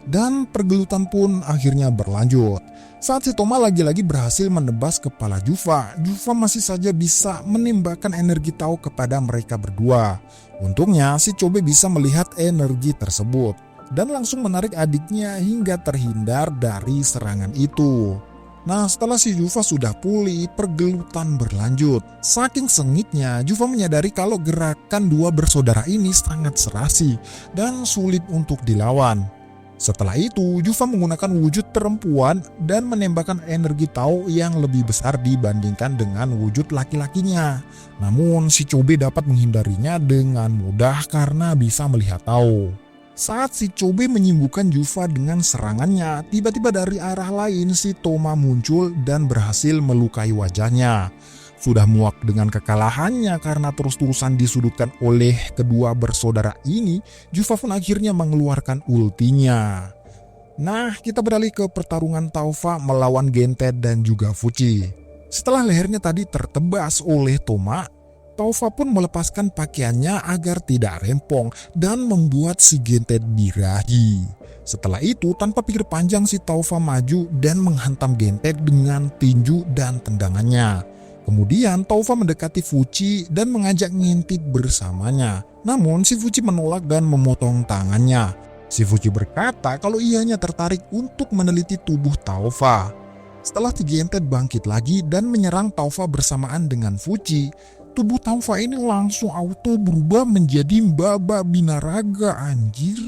Dan pergelutan pun akhirnya berlanjut. Saat si Toma lagi-lagi berhasil menebas kepala Jufa, Jufa masih saja bisa menembakkan energi Tao kepada mereka berdua. Untungnya si Chobe bisa melihat energi tersebut dan langsung menarik adiknya hingga terhindar dari serangan itu. Nah, setelah si Jufa sudah pulih, pergelutan berlanjut. Saking sengitnya, Jufa menyadari kalau gerakan dua bersaudara ini sangat serasi dan sulit untuk dilawan. Setelah itu, Jufa menggunakan wujud perempuan dan menembakkan energi Tao yang lebih besar dibandingkan dengan wujud laki-lakinya. Namun, si Chobe dapat menghindarinya dengan mudah karena bisa melihat Tao. Saat si Chobe menyembuhkan Jufa dengan serangannya, tiba-tiba dari arah lain si Toma muncul dan berhasil melukai wajahnya. Sudah muak dengan kekalahannya karena terus-terusan disudutkan oleh kedua bersaudara ini, Jufa pun akhirnya mengeluarkan ultinya. Nah, kita beralih ke pertarungan Taufa melawan Gentet dan juga Fuchi. Setelah lehernya tadi tertebas oleh Toma, Taufa pun melepaskan pakaiannya agar tidak rempong dan membuat si Gentet birahi. Setelah itu, tanpa pikir panjang si Taufa maju dan menghantam Gentet dengan tinju dan tendangannya. Kemudian Taufa mendekati Fuchi dan mengajak ngintip bersamanya. Namun si Fuchi menolak dan memotong tangannya. Si Fuchi berkata kalau ianya tertarik untuk meneliti tubuh Taufa. Setelah si Gentet bangkit lagi dan menyerang Taufa bersamaan dengan Fuchi, tubuh Taufa ini langsung auto berubah menjadi Baba Binaraga anjir.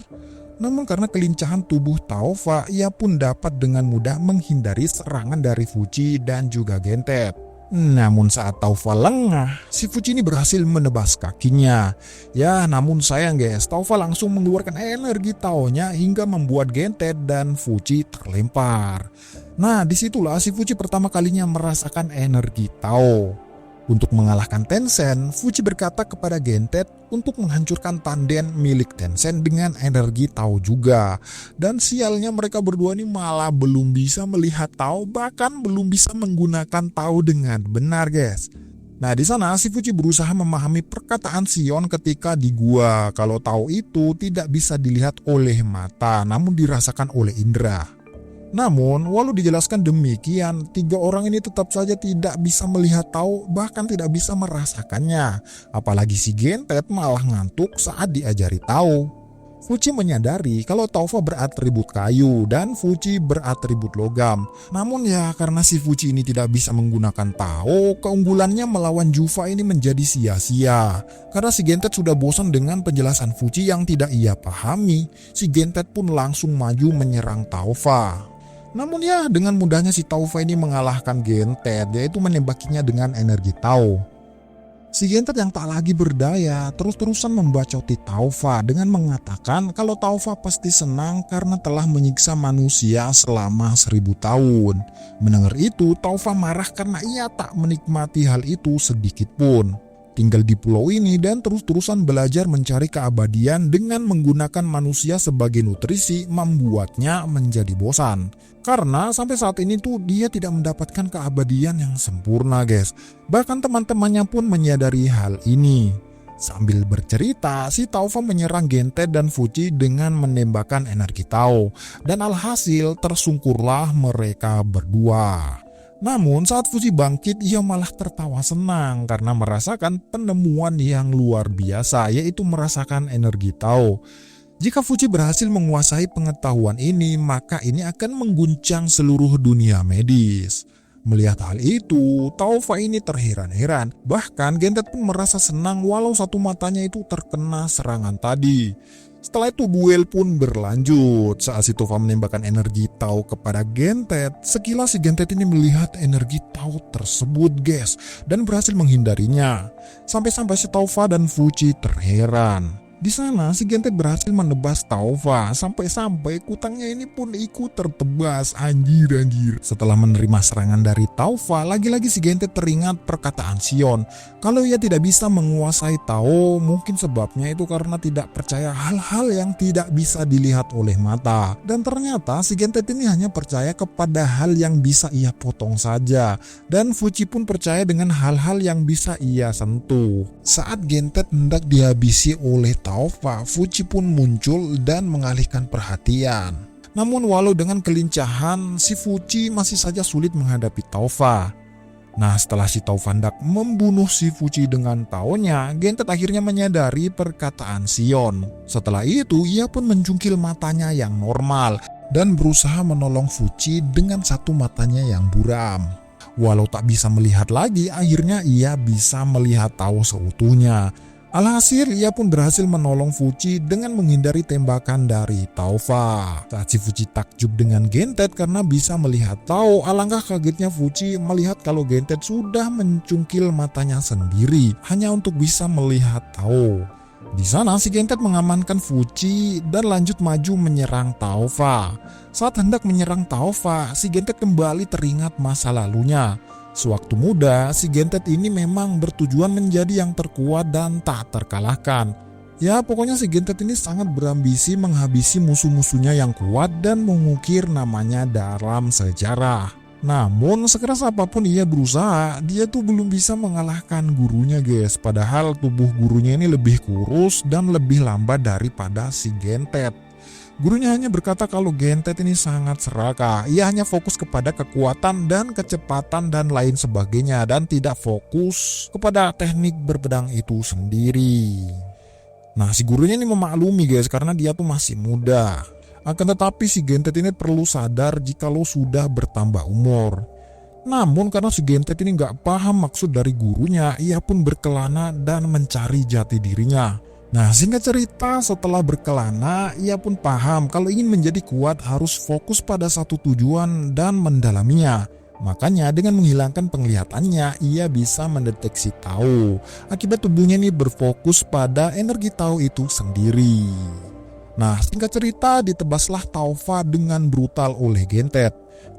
Namun karena kelincahan tubuh Taufa, ia pun dapat dengan mudah menghindari serangan dari Fuchi dan juga Gentet. Namun saat Taufa lengah, si Fuchi ini berhasil menebas kakinya. Ya, namun sayang guys, Taufa langsung mengeluarkan energi Tao-nya hingga membuat Gentet dan Fuchi terlempar. Nah, disitulah si Fuchi pertama kalinya merasakan energi Tao. Untuk mengalahkan Tencent, Fuchi berkata kepada Gentet untuk menghancurkan tanden milik Tencent dengan energi Tao juga. Dan sialnya mereka berdua ini malah belum bisa melihat Tao, bahkan belum bisa menggunakan Tao dengan benar guys. Nah, di sana si Fuchi berusaha memahami perkataan Sion ketika di gua kalau Tao itu tidak bisa dilihat oleh mata namun dirasakan oleh indera. Namun, walau dijelaskan demikian, 3 orang ini tetap saja tidak bisa melihat Tao, bahkan tidak bisa merasakannya. Apalagi si Gentet malah ngantuk saat diajari Tao. Fuji menyadari kalau Taufa beratribut kayu dan Fuji beratribut logam. Namun ya karena si Fuji ini tidak bisa menggunakan Tao, keunggulannya melawan Juva ini menjadi sia-sia. Karena si Gentet sudah bosan dengan penjelasan Fuji yang tidak ia pahami, si Gentet pun langsung maju menyerang Taufa. Namun ya dengan mudahnya si Taufa ini mengalahkan Gentet, yaitu menembakinya dengan energi Tao. Si Gentet yang tak lagi berdaya terus-terusan membacoti Taufa dengan mengatakan kalau Taufa pasti senang karena telah menyiksa manusia selama 1000 tahun. Mendengar itu, Taufa marah karena ia tak menikmati hal itu sedikit pun. Tinggal di pulau ini dan terus-terusan belajar mencari keabadian dengan menggunakan manusia sebagai nutrisi membuatnya menjadi bosan. Karena sampai saat ini tuh dia tidak mendapatkan keabadian yang sempurna guys. Bahkan teman-temannya pun menyadari hal ini. Sambil bercerita, si Taufa menyerang Gentet dan Fuji dengan menembakkan energi Tao. Dan alhasil tersungkurlah mereka berdua. Namun saat Fuji bangkit, ia malah tertawa senang karena merasakan penemuan yang luar biasa, yaitu merasakan energi Tao. Jika Fuji berhasil menguasai pengetahuan ini, maka ini akan mengguncang seluruh dunia medis. Melihat hal itu, Taufa ini terheran-heran. Bahkan Gentet pun merasa senang walau satu matanya itu terkena serangan tadi. Setelah itu duel pun berlanjut. Saat si Taufa menembakkan energi Tao kepada Gentet, sekilas si Gentet ini melihat energi Tao tersebut guys, dan berhasil menghindarinya. Sampai-sampai si Taufa dan Fuji terheran. Di sana si Gentet berhasil menebas Taufa, sampai-sampai kutangnya ini pun ikut tertebas. Anjir. Setelah menerima serangan dari Taufa, lagi-lagi si Gentet teringat perkataan Sion. Kalau ia tidak bisa menguasai Tao, mungkin sebabnya itu karena tidak percaya hal-hal yang tidak bisa dilihat oleh mata. Dan ternyata si Gentet ini hanya percaya kepada hal yang bisa ia potong saja. Dan Fuji pun percaya dengan hal-hal yang bisa ia sentuh. Saat Gentet hendak dihabisi oleh Taufa, Fuji pun muncul dan mengalihkan perhatian. Namun walau dengan kelincahan, si Fuji masih saja sulit menghadapi Taufa. Nah, setelah si Taufa hendak membunuh si Fuji dengan Taonya, Gentet akhirnya menyadari perkataan Sion. Setelah itu, ia pun mencungkil matanya yang normal dan berusaha menolong Fuji dengan satu matanya yang buram. Walau tak bisa melihat lagi, akhirnya ia bisa melihat Tao seutuhnya. Alhasil ia pun berhasil menolong Fuji dengan menghindari tembakan dari Taufa. Saat si Fuji takjub dengan Gentet karena bisa melihat Tao, alangkah kagetnya Fuji melihat kalau Gentet sudah mencungkil matanya sendiri hanya untuk bisa melihat Tao. Di sana si Gentet mengamankan Fuji dan lanjut maju menyerang Taufa. Saat hendak menyerang Taufa, si Gentet kembali teringat masa lalunya. Sewaktu muda, si Gentet ini memang bertujuan menjadi yang terkuat dan tak terkalahkan. Ya, pokoknya si Gentet ini sangat berambisi menghabisi musuh-musuhnya yang kuat dan mengukir namanya dalam sejarah. Namun, sekeras apapun ia berusaha, dia tuh belum bisa mengalahkan gurunya guys. Padahal tubuh gurunya ini lebih kurus dan lebih lambat daripada si Gentet. Gurunya hanya berkata kalau Gentet ini sangat serakah. Ia hanya fokus kepada kekuatan dan kecepatan dan lain sebagainya, dan tidak fokus kepada teknik berpedang itu sendiri. Nah, si gurunya ini memaklumi guys karena dia tuh masih muda. Akan tetapi si Gentet ini perlu sadar jikalau sudah bertambah umur. Namun karena si Gentet ini gak paham maksud dari gurunya, ia pun berkelana dan mencari jati dirinya. Nah, singkat cerita, setelah berkelana, ia pun paham kalau ingin menjadi kuat harus fokus pada satu tujuan dan mendalaminya. Makanya dengan menghilangkan penglihatannya, ia bisa mendeteksi Tao. Akibat tubuhnya ini berfokus pada energi Tao itu sendiri. Nah, singkat cerita, ditebaslah Taufa dengan brutal oleh Gentet.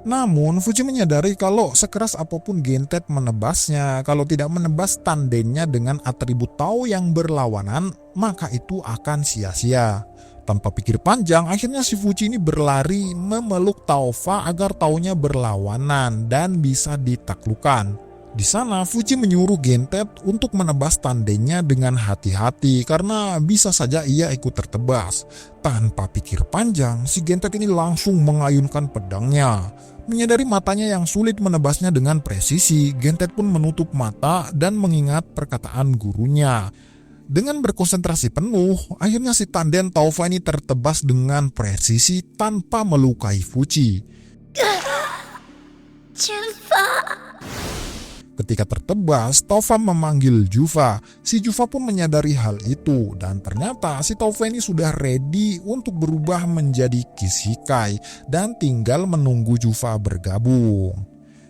Namun Fuji menyadari kalau sekeras apapun Gentet menebasnya, kalau tidak menebas tandennya dengan atribut Tao yang berlawanan, maka itu akan sia-sia. Tanpa pikir panjang, akhirnya si Fuji ini berlari memeluk Taufa agar Taonya berlawanan dan bisa ditaklukkan. Di sana Fuji menyuruh Gentet untuk menebas tandennya dengan hati-hati karena bisa saja ia ikut tertebas. Tanpa pikir panjang, si Gentet ini langsung mengayunkan pedangnya. Menyadari matanya yang sulit menebasnya dengan presisi, Gentet pun menutup mata dan mengingat perkataan gurunya. Dengan berkonsentrasi penuh, akhirnya si tanden Taufa ini tertebas dengan presisi tanpa melukai Fuji. Ketika tertebas, Taufa memanggil Jufa. Si Jufa pun menyadari hal itu dan ternyata si Taufa ini sudah ready untuk berubah menjadi Kishikai dan tinggal menunggu Jufa bergabung.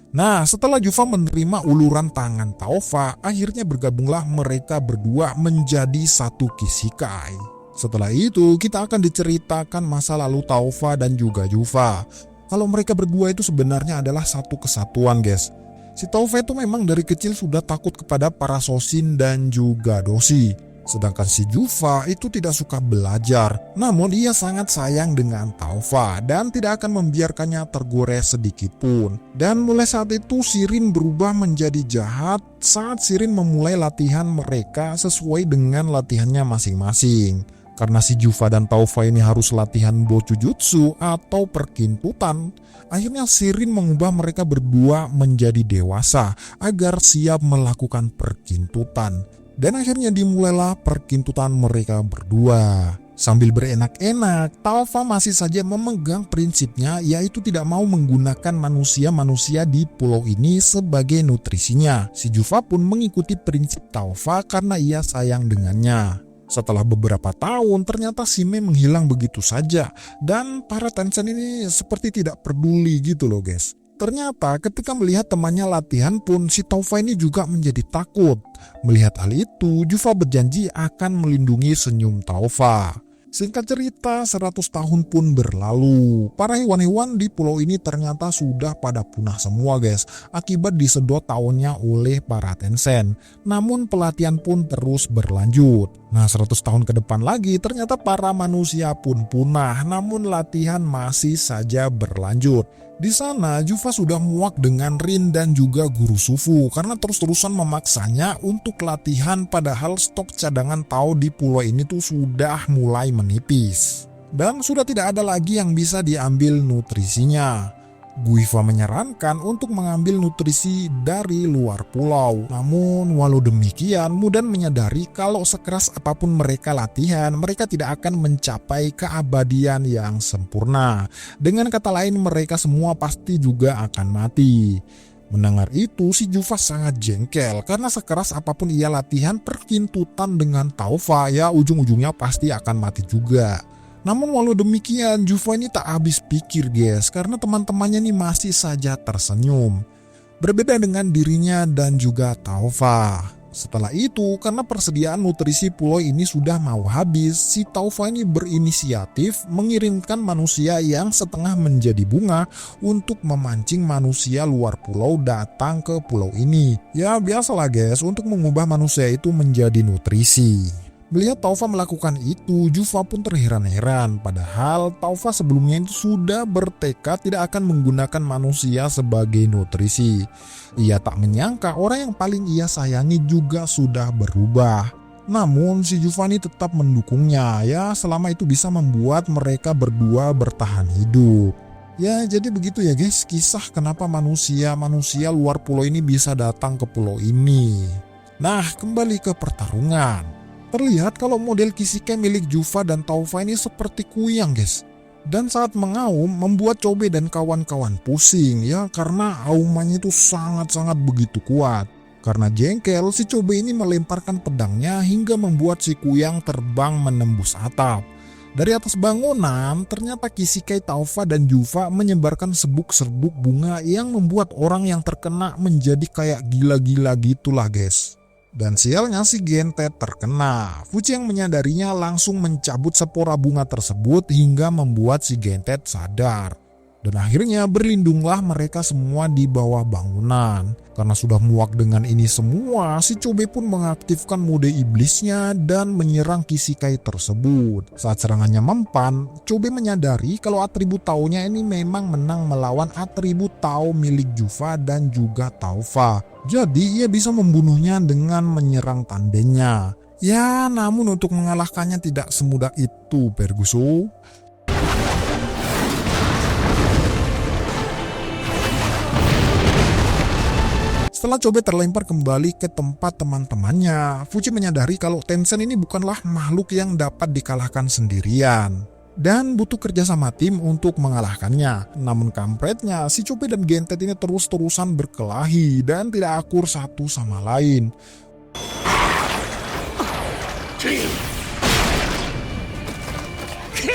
Nah, setelah Jufa menerima uluran tangan Taufa, akhirnya bergabunglah mereka berdua menjadi satu Kishikai. Setelah itu, kita akan diceritakan masa lalu Taufa dan juga Jufa. Kalau mereka berdua itu sebenarnya adalah satu kesatuan, guys. Si Taufa itu memang dari kecil sudah takut kepada para Shoshin dan juga Doshi. Sedangkan si Jufa itu tidak suka belajar, namun ia sangat sayang dengan Taufa dan tidak akan membiarkannya tergores sedikit pun. Dan mulai saat itu Shirin berubah menjadi jahat saat Shirin memulai latihan mereka sesuai dengan latihannya masing-masing. Karena si Jufa dan Taufa ini harus latihan Bojujutsu atau perkintutan, akhirnya Shirin mengubah mereka berdua menjadi dewasa agar siap melakukan perkintutan. Dan akhirnya dimulailah perkintutan mereka berdua. Sambil berenak-enak, Taufa masih saja memegang prinsipnya, yaitu tidak mau menggunakan manusia-manusia di pulau ini sebagai nutrisinya. Si Jufa pun mengikuti prinsip Taufa karena ia sayang dengannya. Setelah beberapa tahun, ternyata Shime menghilang begitu saja. Dan para Tensen ini seperti tidak peduli gitu loh guys. Ternyata ketika melihat temannya latihan pun si Taufa ini juga menjadi takut. Melihat hal itu, Jufa berjanji akan melindungi senyum Taufa. Singkat cerita, 100 tahun pun berlalu. Para hewan-hewan di pulau ini ternyata sudah pada punah semua guys, akibat disedot tahunnya oleh para Tensen. Namun pelatihan pun terus berlanjut. Nah, 100 tahun ke depan lagi ternyata para manusia pun punah, namun latihan masih saja berlanjut. Di sana Jufa sudah muak dengan Rin dan juga Guru Sufu karena terus-terusan memaksanya untuk latihan, padahal stok cadangan Tao di pulau ini tuh sudah mulai menipis. Dan sudah tidak ada lagi yang bisa diambil nutrisinya. Guifa menyarankan untuk mengambil nutrisi dari luar pulau. Namun walau demikian, Mudan menyadari kalau sekeras apapun mereka latihan, mereka tidak akan mencapai keabadian yang sempurna. Dengan kata lain, mereka semua pasti juga akan mati. Mendengar itu, si Jufa sangat jengkel karena sekeras apapun ia latihan perkintutan dengan Taufa, ya ujung-ujungnya pasti akan mati juga. Namun walau demikian, Jufa ini tak habis pikir guys, karena teman-temannya ini masih saja tersenyum. Berbeda dengan dirinya dan juga Taufa. Setelah itu, karena persediaan nutrisi pulau ini sudah mau habis, si Taufa ini berinisiatif mengirimkan manusia yang setengah menjadi bunga untuk memancing manusia luar pulau datang ke pulau ini. Ya biasalah guys, untuk mengubah manusia itu menjadi nutrisi. Melihat Taufa melakukan itu, Jufa pun terheran-heran. Padahal Taufa sebelumnya itu sudah bertekad tidak akan menggunakan manusia sebagai nutrisi. Ia tak menyangka orang yang paling ia sayangi juga sudah berubah. Namun si Jufa ini tetap mendukungnya, ya selama itu bisa membuat mereka berdua bertahan hidup. Ya jadi begitu ya guys, kisah kenapa manusia luar pulau ini bisa datang ke pulau ini. Nah, kembali ke pertarungan. Terlihat kalau model Kishikai milik Jufa dan Taufa ini seperti kuyang guys. Dan saat mengaum membuat Chobe dan kawan-kawan pusing ya, karena aumannya itu sangat-sangat begitu kuat. Karena jengkel, si Chobe ini melemparkan pedangnya hingga membuat si kuyang terbang menembus atap. Dari atas bangunan, ternyata Kishikai, Taufa dan Jufa menyebarkan serbuk-serbuk bunga yang membuat orang yang terkena menjadi kayak gila-gila gitulah guys. Dan sialnya si Gentet terkena. Fuji yang menyadarinya langsung mencabut spora bunga tersebut hingga membuat si Gentet sadar. Dan akhirnya berlindunglah mereka semua di bawah bangunan. Karena sudah muak dengan ini semua, si Chobe pun mengaktifkan mode iblisnya dan menyerang Kishikai tersebut. Saat serangannya mempan, Chobe menyadari kalau atribut Tao-nya ini memang menang melawan atribut Tao milik Jufa dan juga Taufa. Jadi ia bisa membunuhnya dengan menyerang tandenya. Ya, namun untuk mengalahkannya tidak semudah itu, Perguso. Setelah Chobe terlempar kembali ke tempat teman-temannya, Fuji menyadari kalau Tencent ini bukanlah makhluk yang dapat dikalahkan sendirian dan butuh kerja sama tim untuk mengalahkannya. Namun kampretnya, si Chobe dan Gentet ini terus-terusan berkelahi dan tidak akur satu sama lain.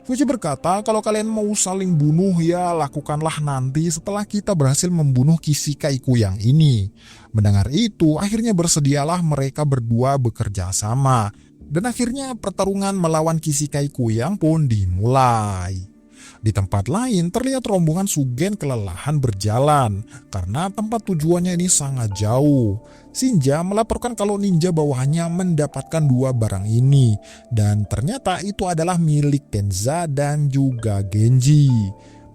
Fuji berkata, kalau kalian mau saling bunuh ya lakukanlah nanti setelah kita berhasil membunuh Kishikai Kuyang ini. Mendengar itu, akhirnya bersedialah mereka berdua bekerja sama. Dan akhirnya pertarungan melawan Kishikai Kuyang pun dimulai. Di tempat lain terlihat rombongan Sugen kelelahan berjalan karena tempat tujuannya ini sangat jauh. Shinja melaporkan kalau ninja bawahannya mendapatkan dua barang ini dan ternyata itu adalah milik Tenza dan juga Genji.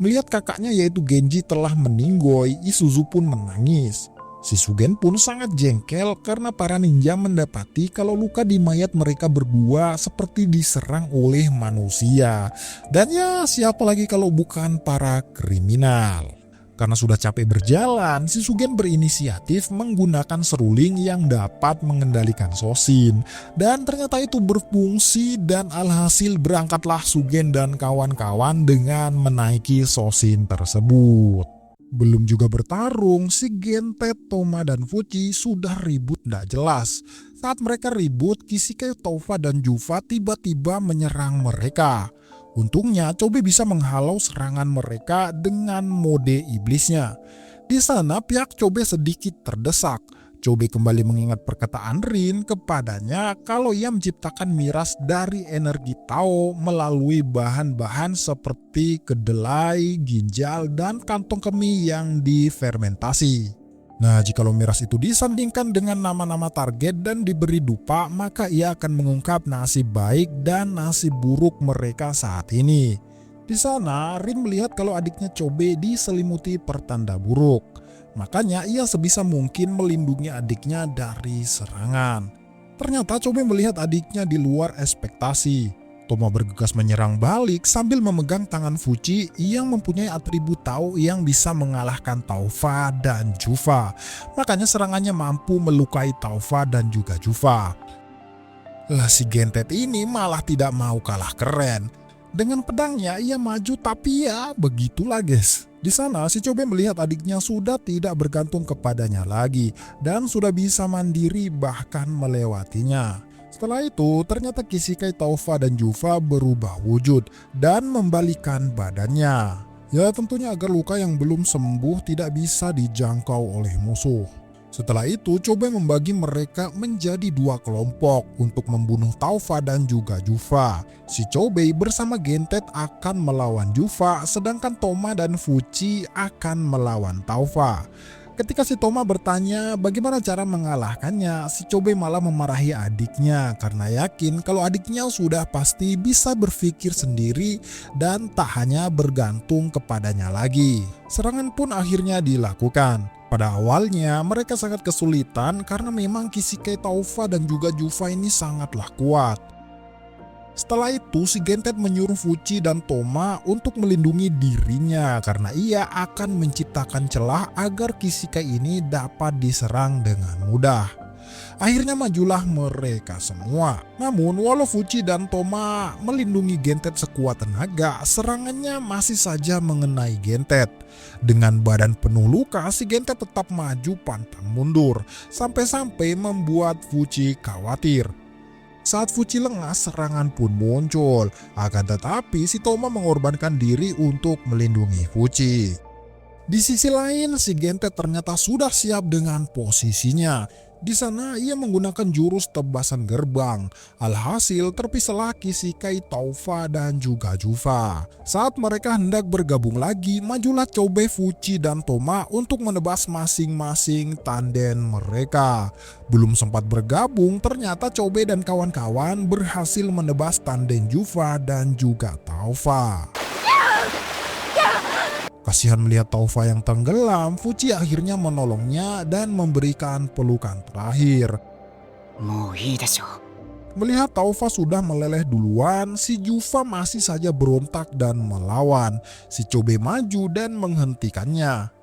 Melihat kakaknya yaitu Genji telah meninggoy, Isuzu pun menangis. Si Sugen pun sangat jengkel karena para ninja mendapati kalau luka di mayat mereka berdua seperti diserang oleh manusia. Dan ya siapa lagi kalau bukan para kriminal. Karena sudah capek berjalan, si Sugen berinisiatif menggunakan seruling yang dapat mengendalikan Sosin. Dan ternyata itu berfungsi dan alhasil berangkatlah Sugen dan kawan-kawan dengan menaiki Sosin tersebut. Belum juga bertarung, si Gentet, Toma, dan Fuji sudah ribut tidak jelas. Saat mereka ribut, Kishikai, Taufa, dan Jufa tiba-tiba menyerang mereka. Untungnya, Chobe bisa menghalau serangan mereka dengan mode iblisnya. Di sana, pihak Chobe sedikit terdesak. Chobe kembali mengingat perkataan Rin kepadanya kalau ia menciptakan miras dari energi Tao melalui bahan-bahan seperti kedelai, ginjal, dan kantong kemih yang difermentasi. Nah, jikalau miras itu disandingkan dengan nama-nama target dan diberi dupa, maka ia akan mengungkap nasib baik dan nasib buruk mereka saat ini. Di sana, Rin melihat kalau adiknya Chobe diselimuti pertanda buruk. Makanya ia sebisa mungkin melindungi adiknya dari serangan. Ternyata Chobe melihat adiknya di luar ekspektasi. Toma bergegas menyerang balik sambil memegang tangan Fuji yang mempunyai atribut Tao yang bisa mengalahkan Taufa dan Jufa. Makanya serangannya mampu melukai Taufa dan juga Jufa. Si Gentet ini malah tidak mau kalah keren. Dengan pedangnya ia maju tapi ya begitulah guys. Di sana si Chobe melihat adiknya sudah tidak bergantung kepadanya lagi dan sudah bisa mandiri bahkan melewatinya. Setelah itu ternyata Kishikai, Taufa, dan Jufa berubah wujud dan membalikan badannya. Ya tentunya agar luka yang belum sembuh tidak bisa dijangkau oleh musuh. Setelah itu Chobe membagi mereka menjadi dua kelompok untuk membunuh Taufa dan juga Jufa. Si Chobe bersama Gentet akan melawan Jufa sedangkan Toma dan Fuji akan melawan Taufa. Ketika si Toma bertanya bagaimana cara mengalahkannya, si Chobe malah memarahi adiknya karena yakin kalau adiknya sudah pasti bisa berpikir sendiri dan tak hanya bergantung kepadanya lagi. Serangan pun akhirnya dilakukan. Pada awalnya mereka sangat kesulitan karena memang Kishikai, Taufa, dan juga Jufa ini sangatlah kuat. Setelah itu si Gentet menyuruh Fuji dan Toma untuk melindungi dirinya karena ia akan menciptakan celah agar Kishikai ini dapat diserang dengan mudah. Akhirnya majulah mereka semua. Namun walau Fuji dan Toma melindungi Gentet sekuat tenaga, serangannya masih saja mengenai Gentet. Dengan badan penuh luka, si Gentet tetap maju pantang mundur, sampai-sampai membuat Fuji khawatir. Saat Fuji lengah, serangan pun muncul. Akan tetapi si Toma mengorbankan diri untuk melindungi Fuji. Di sisi lain, si Gentet ternyata sudah siap dengan posisinya. Di sana ia menggunakan jurus tebasan gerbang. Alhasil terpisahlah Kishikai, Taufa, dan juga Jufa. Saat mereka hendak bergabung lagi, majulah Chobe, Fuji, dan Toma untuk menebas masing-masing tanden mereka. Belum sempat bergabung, ternyata Chobe dan kawan-kawan berhasil menebas tanden Jufa dan juga Taufa. Kasihan melihat Taufa yang tenggelam, Fuji akhirnya menolongnya dan memberikan pelukan terakhir. Melihat Taufa sudah meleleh duluan, si Jufa masih saja berontak dan melawan. Si Chobe maju dan menghentikannya.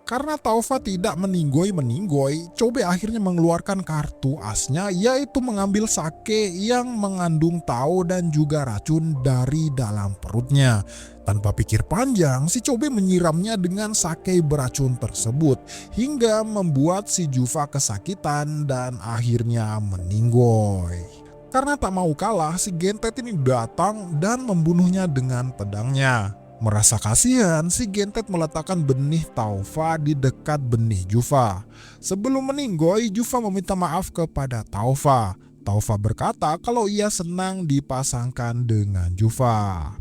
Karena Taufa tidak meninggoy-meninggoy, Chobe akhirnya mengeluarkan kartu asnya, yaitu mengambil sake yang mengandung tao dan juga racun dari dalam perutnya. Tanpa pikir panjang, si Chobe menyiramnya dengan sake beracun tersebut hingga membuat si Jufa kesakitan dan akhirnya meninggoy. Karena tak mau kalah, si Gentet ini datang dan membunuhnya dengan pedangnya. Merasa kasihan, si Gentet meletakkan benih Taufa di dekat benih Jufa. Sebelum meninggoy, Jufa meminta maaf kepada Taufa. Taufa berkata kalau ia senang dipasangkan dengan Jufa.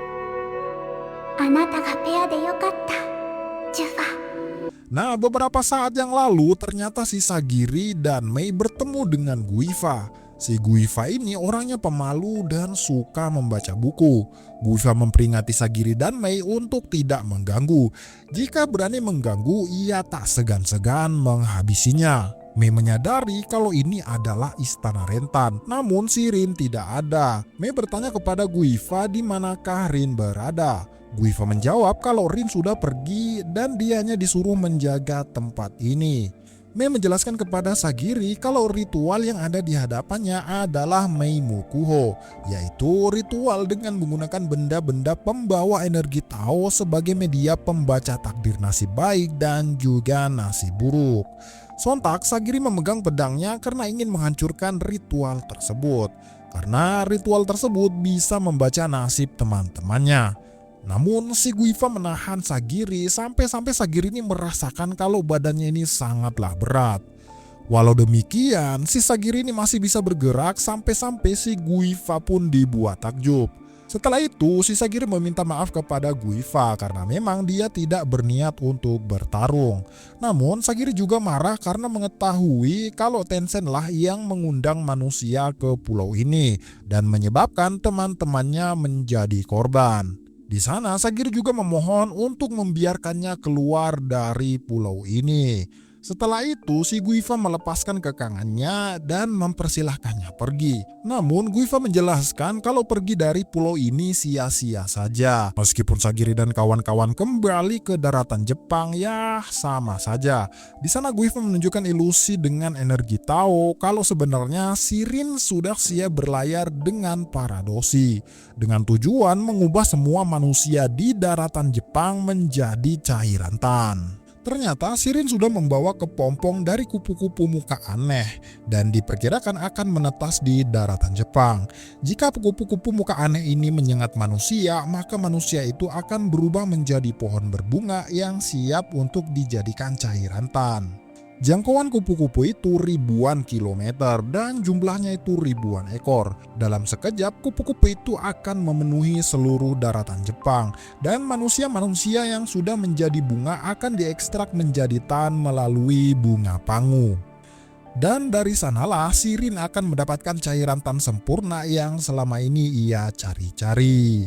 Nah, beberapa saat yang lalu ternyata si Sagiri dan Mei bertemu dengan Guifa. Si Guifa ini orangnya pemalu dan suka membaca buku. Guifa memperingati Sagiri dan Mei untuk tidak mengganggu. Jika berani mengganggu, ia tak segan-segan menghabisinya. Mei menyadari kalau ini adalah istana Rentan, namun si Rin tidak ada. Mei bertanya kepada Guifa di manakah Rin berada. Guifa menjawab kalau Rin sudah pergi dan dia hanya disuruh menjaga tempat ini. Mei menjelaskan kepada Sagiri kalau ritual yang ada di hadapannya adalah Mei Mukuho, yaitu ritual dengan menggunakan benda-benda pembawa energi Tao sebagai media pembaca takdir nasib baik dan juga nasib buruk. Sontak Sagiri memegang pedangnya karena ingin menghancurkan ritual tersebut, karena ritual tersebut bisa membaca nasib teman-temannya. Namun si Guifa menahan Sagiri sampai Sagiri ini merasakan kalau badannya ini sangatlah berat. Walau demikian, si Sagiri ini masih bisa bergerak sampai si Guifa pun dibuat takjub. Setelah itu, si Sagiri meminta maaf kepada Guifa karena memang dia tidak berniat untuk bertarung. Namun Sagiri juga marah karena mengetahui kalau Tencent lah yang mengundang manusia ke pulau ini dan menyebabkan teman-temannya menjadi korban. Di sana, Sagiri juga memohon untuk membiarkannya keluar dari pulau ini. Setelah itu, si Guifa melepaskan kekangannya dan mempersilahkannya pergi. Namun, Guifa menjelaskan kalau pergi dari pulau ini sia-sia saja. Meskipun Sagiri dan kawan-kawan kembali ke daratan Jepang, ya sama saja. Di sana Guifa menunjukkan ilusi dengan energi Tao kalau sebenarnya si Rin sudah siap berlayar dengan para dosi, dengan tujuan mengubah semua manusia di daratan Jepang menjadi cairan tan. Ternyata Sirin sudah membawa kepompong dari kupu-kupu muka aneh dan diperkirakan akan menetas di daratan Jepang. Jika kupu-kupu muka aneh ini menyengat manusia, maka manusia itu akan berubah menjadi pohon berbunga yang siap untuk dijadikan cairan tan. Jangkauan kupu-kupu itu ribuan kilometer dan jumlahnya itu ribuan ekor. Dalam sekejap, kupu-kupu itu akan memenuhi seluruh daratan Jepang dan manusia-manusia yang sudah menjadi bunga akan diekstrak menjadi tan melalui bunga pangu. Dan dari sanalah si Rin akan mendapatkan cairan tan sempurna yang selama ini ia cari-cari.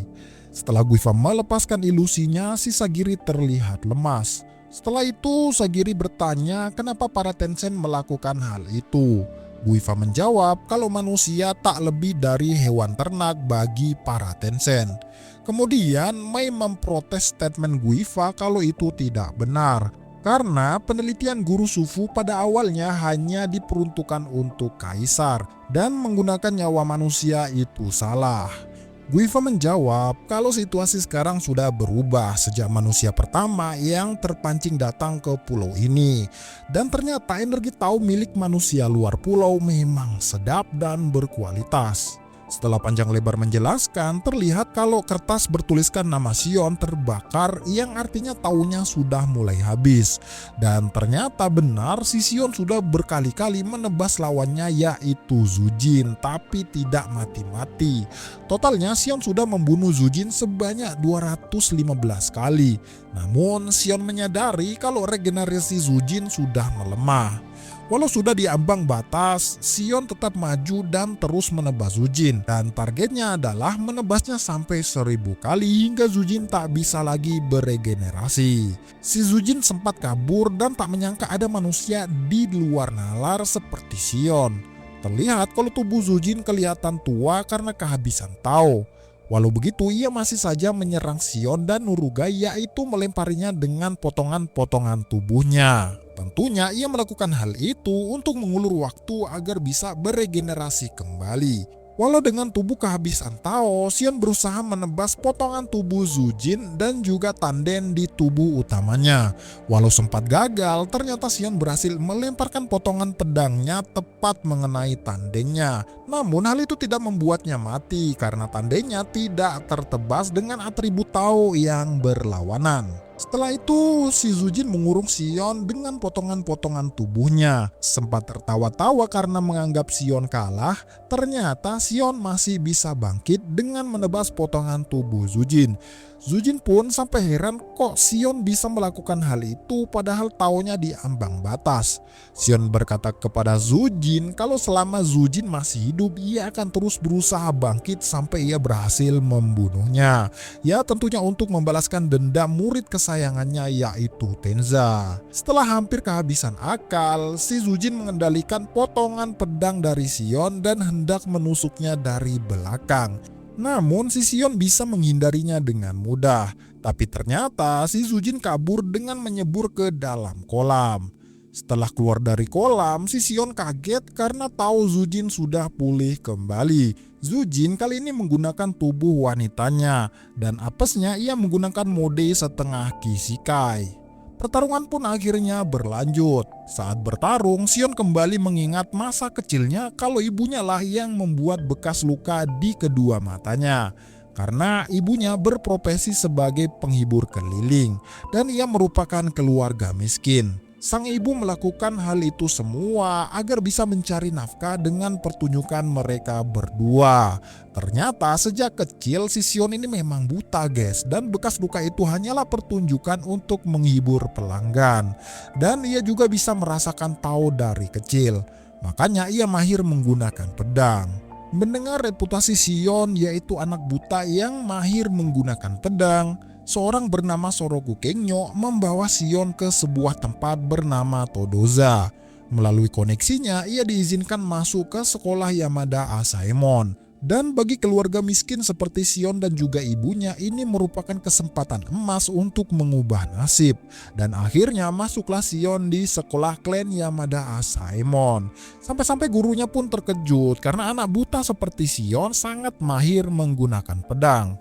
Setelah Guifa melepaskan ilusinya, si Sagiri terlihat lemas. Setelah itu, Sagiri bertanya kenapa para Tencent melakukan hal itu. Guifa menjawab kalau manusia tak lebih dari hewan ternak bagi para Tencent. Kemudian, Mei memprotes statement Guifa kalau itu tidak benar. Karena penelitian guru Sufu pada awalnya hanya diperuntukkan untuk kaisar dan menggunakan nyawa manusia itu salah. Guifa menjawab kalau situasi sekarang sudah berubah sejak manusia pertama yang terpancing datang ke pulau ini. Dan ternyata energi Tao milik manusia luar pulau memang sedap dan berkualitas. Setelah panjang lebar menjelaskan, terlihat kalau kertas bertuliskan nama Sion terbakar yang artinya taunya sudah mulai habis. Dan ternyata benar si Sion sudah berkali-kali menebas lawannya yaitu Zujin, tapi tidak mati-mati. Totalnya Sion sudah membunuh Zujin sebanyak 215 kali. Namun Sion menyadari kalau regenerasi Zujin sudah melemah. Walau sudah di ambang batas, Sion tetap maju dan terus menebas Zujin. Dan targetnya adalah menebasnya sampai 1000 kali hingga Zujin tak bisa lagi beregenerasi. Si Zujin sempat kabur dan tak menyangka ada manusia di luar nalar seperti Sion. Terlihat kalau tubuh Zujin kelihatan tua karena kehabisan Tao. Walau begitu, ia masih saja menyerang Shion dan Nurugai, yaitu melemparinya dengan potongan-potongan tubuhnya. Tentunya ia melakukan hal itu untuk mengulur waktu agar bisa beregenerasi kembali. Walau dengan tubuh kehabisan Tao, Shion berusaha menebas potongan tubuh Zujin dan juga tanden di tubuh utamanya. Walau sempat gagal, ternyata Shion berhasil melemparkan potongan pedangnya tepat mengenai tandennya. Namun hal itu tidak membuatnya mati karena tandennya tidak tertebas dengan atribut Tao yang berlawanan. Setelah itu, si Zujin mengurung Shion dengan potongan-potongan tubuhnya. Sempat tertawa-tawa karena menganggap Shion kalah, ternyata Shion masih bisa bangkit dengan menebas potongan tubuh Zujin. Zujin pun sampai heran kok Shion bisa melakukan hal itu padahal Taonya di ambang batas. Shion berkata kepada Zujin kalau selama Zujin masih hidup, ia akan terus berusaha bangkit sampai ia berhasil membunuhnya. Ya, tentunya untuk membalaskan dendam murid kesayangannya yaitu Tenza. Setelah hampir kehabisan akal, si Zujin mengendalikan potongan pedang dari Shion dan hendak menusuknya dari belakang. Namun si Shion bisa menghindarinya dengan mudah. Tapi ternyata si Zujin kabur dengan menyebur ke dalam kolam. Setelah keluar dari kolam, si Shion kaget karena tahu Zujin sudah pulih kembali. Zujin kali ini menggunakan tubuh wanitanya dan apesnya ia menggunakan mode setengah Kishikai. Pertarungan pun akhirnya berlanjut. Saat bertarung, Shion kembali mengingat masa kecilnya kalau ibunya lah yang membuat bekas luka di kedua matanya. Karena ibunya berprofesi sebagai penghibur keliling dan ia merupakan keluarga miskin. Sang ibu melakukan hal itu semua agar bisa mencari nafkah dengan pertunjukan mereka berdua. Ternyata sejak kecil si Shion ini memang buta guys, dan bekas luka itu hanyalah pertunjukan untuk menghibur pelanggan. Dan ia juga bisa merasakan Tao dari kecil, makanya ia mahir menggunakan pedang. Mendengar reputasi Shion yaitu anak buta yang mahir menggunakan pedang, seorang bernama Soroku Kengyo membawa Shion ke sebuah tempat bernama Todoza. Melalui koneksinya, ia diizinkan masuk ke sekolah Yamada Asaemon. Dan bagi keluarga miskin seperti Shion dan juga ibunya, ini merupakan kesempatan emas untuk mengubah nasib. Dan akhirnya masuklah Shion di sekolah klan Yamada Asaemon. Sampai-sampai gurunya pun terkejut karena anak buta seperti Shion sangat mahir menggunakan pedang.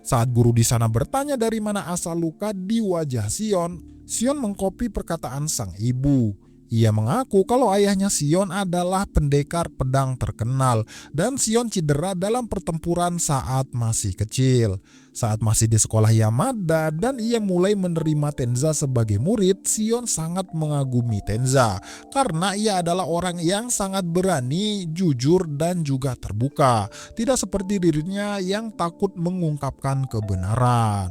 Saat guru di sana bertanya dari mana asal luka di wajah Shion, Shion mengkopi perkataan sang ibu. Ia mengaku kalau ayahnya Shion adalah pendekar pedang terkenal dan Shion cedera dalam pertempuran saat masih kecil. Saat masih di sekolah Yamada dan ia mulai menerima Tenza sebagai murid, Shion sangat mengagumi Tenza karena ia adalah orang yang sangat berani, jujur dan juga terbuka. Tidak seperti dirinya yang takut mengungkapkan kebenaran.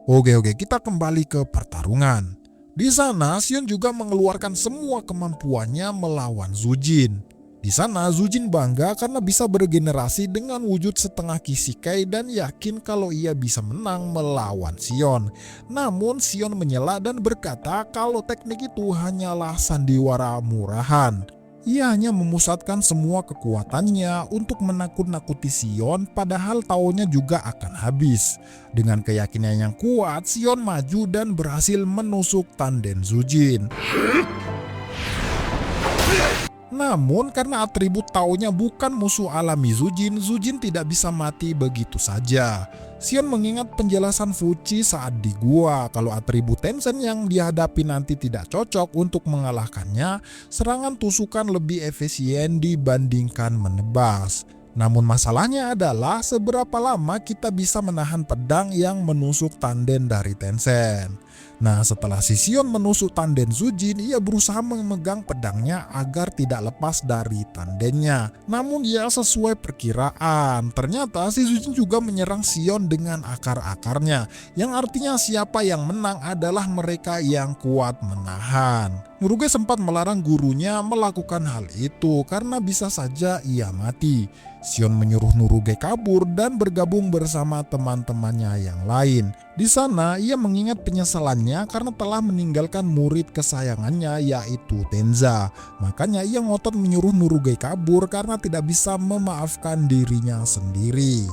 Oke, kita kembali ke pertarungan. Di sana, Shion juga mengeluarkan semua kemampuannya melawan Zujin. Di sana, Zujin bangga karena bisa beregenerasi dengan wujud setengah Kishikai dan yakin kalau ia bisa menang melawan Shion. Namun, Shion menyela dan berkata kalau teknik itu hanyalah sandiwara murahan. Ia hanya memusatkan semua kekuatannya untuk menakut-nakuti Shion padahal Taonya juga akan habis. Dengan keyakinan yang kuat, Shion maju dan berhasil menusuk tanden Zujin. Namun karena atribut Taonya bukan musuh alami Zujin, Zujin tidak bisa mati begitu saja. Shion mengingat penjelasan Fuchi saat di gua kalau atribut Tensen yang dihadapi nanti tidak cocok untuk mengalahkannya, serangan tusukan lebih efisien dibandingkan menebas. Namun masalahnya adalah seberapa lama kita bisa menahan pedang yang menusuk tanden dari Tensen. Nah, setelah si Shion menusuk tanden Zujin, ia berusaha memegang pedangnya agar tidak lepas dari tandennya. Namun ya sesuai perkiraan, ternyata si Zujin juga menyerang Shion dengan akar-akarnya, yang artinya siapa yang menang adalah mereka yang kuat menahan. Nuruge sempat melarang gurunya melakukan hal itu karena bisa saja ia mati. Shion menyuruh Nuruge kabur dan bergabung bersama teman-temannya yang lain. Di sana ia mengingat penyesalannya karena telah meninggalkan murid kesayangannya yaitu Tenza. Makanya ia ngotot menyuruh Nuruge kabur karena tidak bisa memaafkan dirinya sendiri.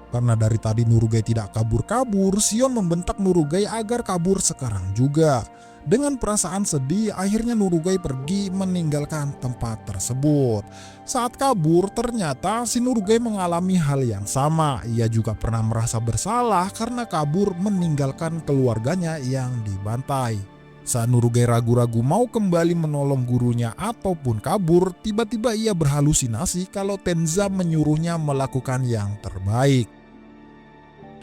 Karena dari tadi Nurugai tidak kabur-kabur, Shion membentak Nurugai agar kabur sekarang juga. Dengan perasaan sedih, akhirnya Nurugai pergi meninggalkan tempat tersebut. Saat kabur, ternyata si Nurugai mengalami hal yang sama. Ia juga pernah merasa bersalah karena kabur meninggalkan keluarganya yang dibantai. Saat Nurugai ragu-ragu mau kembali menolong gurunya ataupun kabur, tiba-tiba ia berhalusinasi kalau Tenza menyuruhnya melakukan yang terbaik.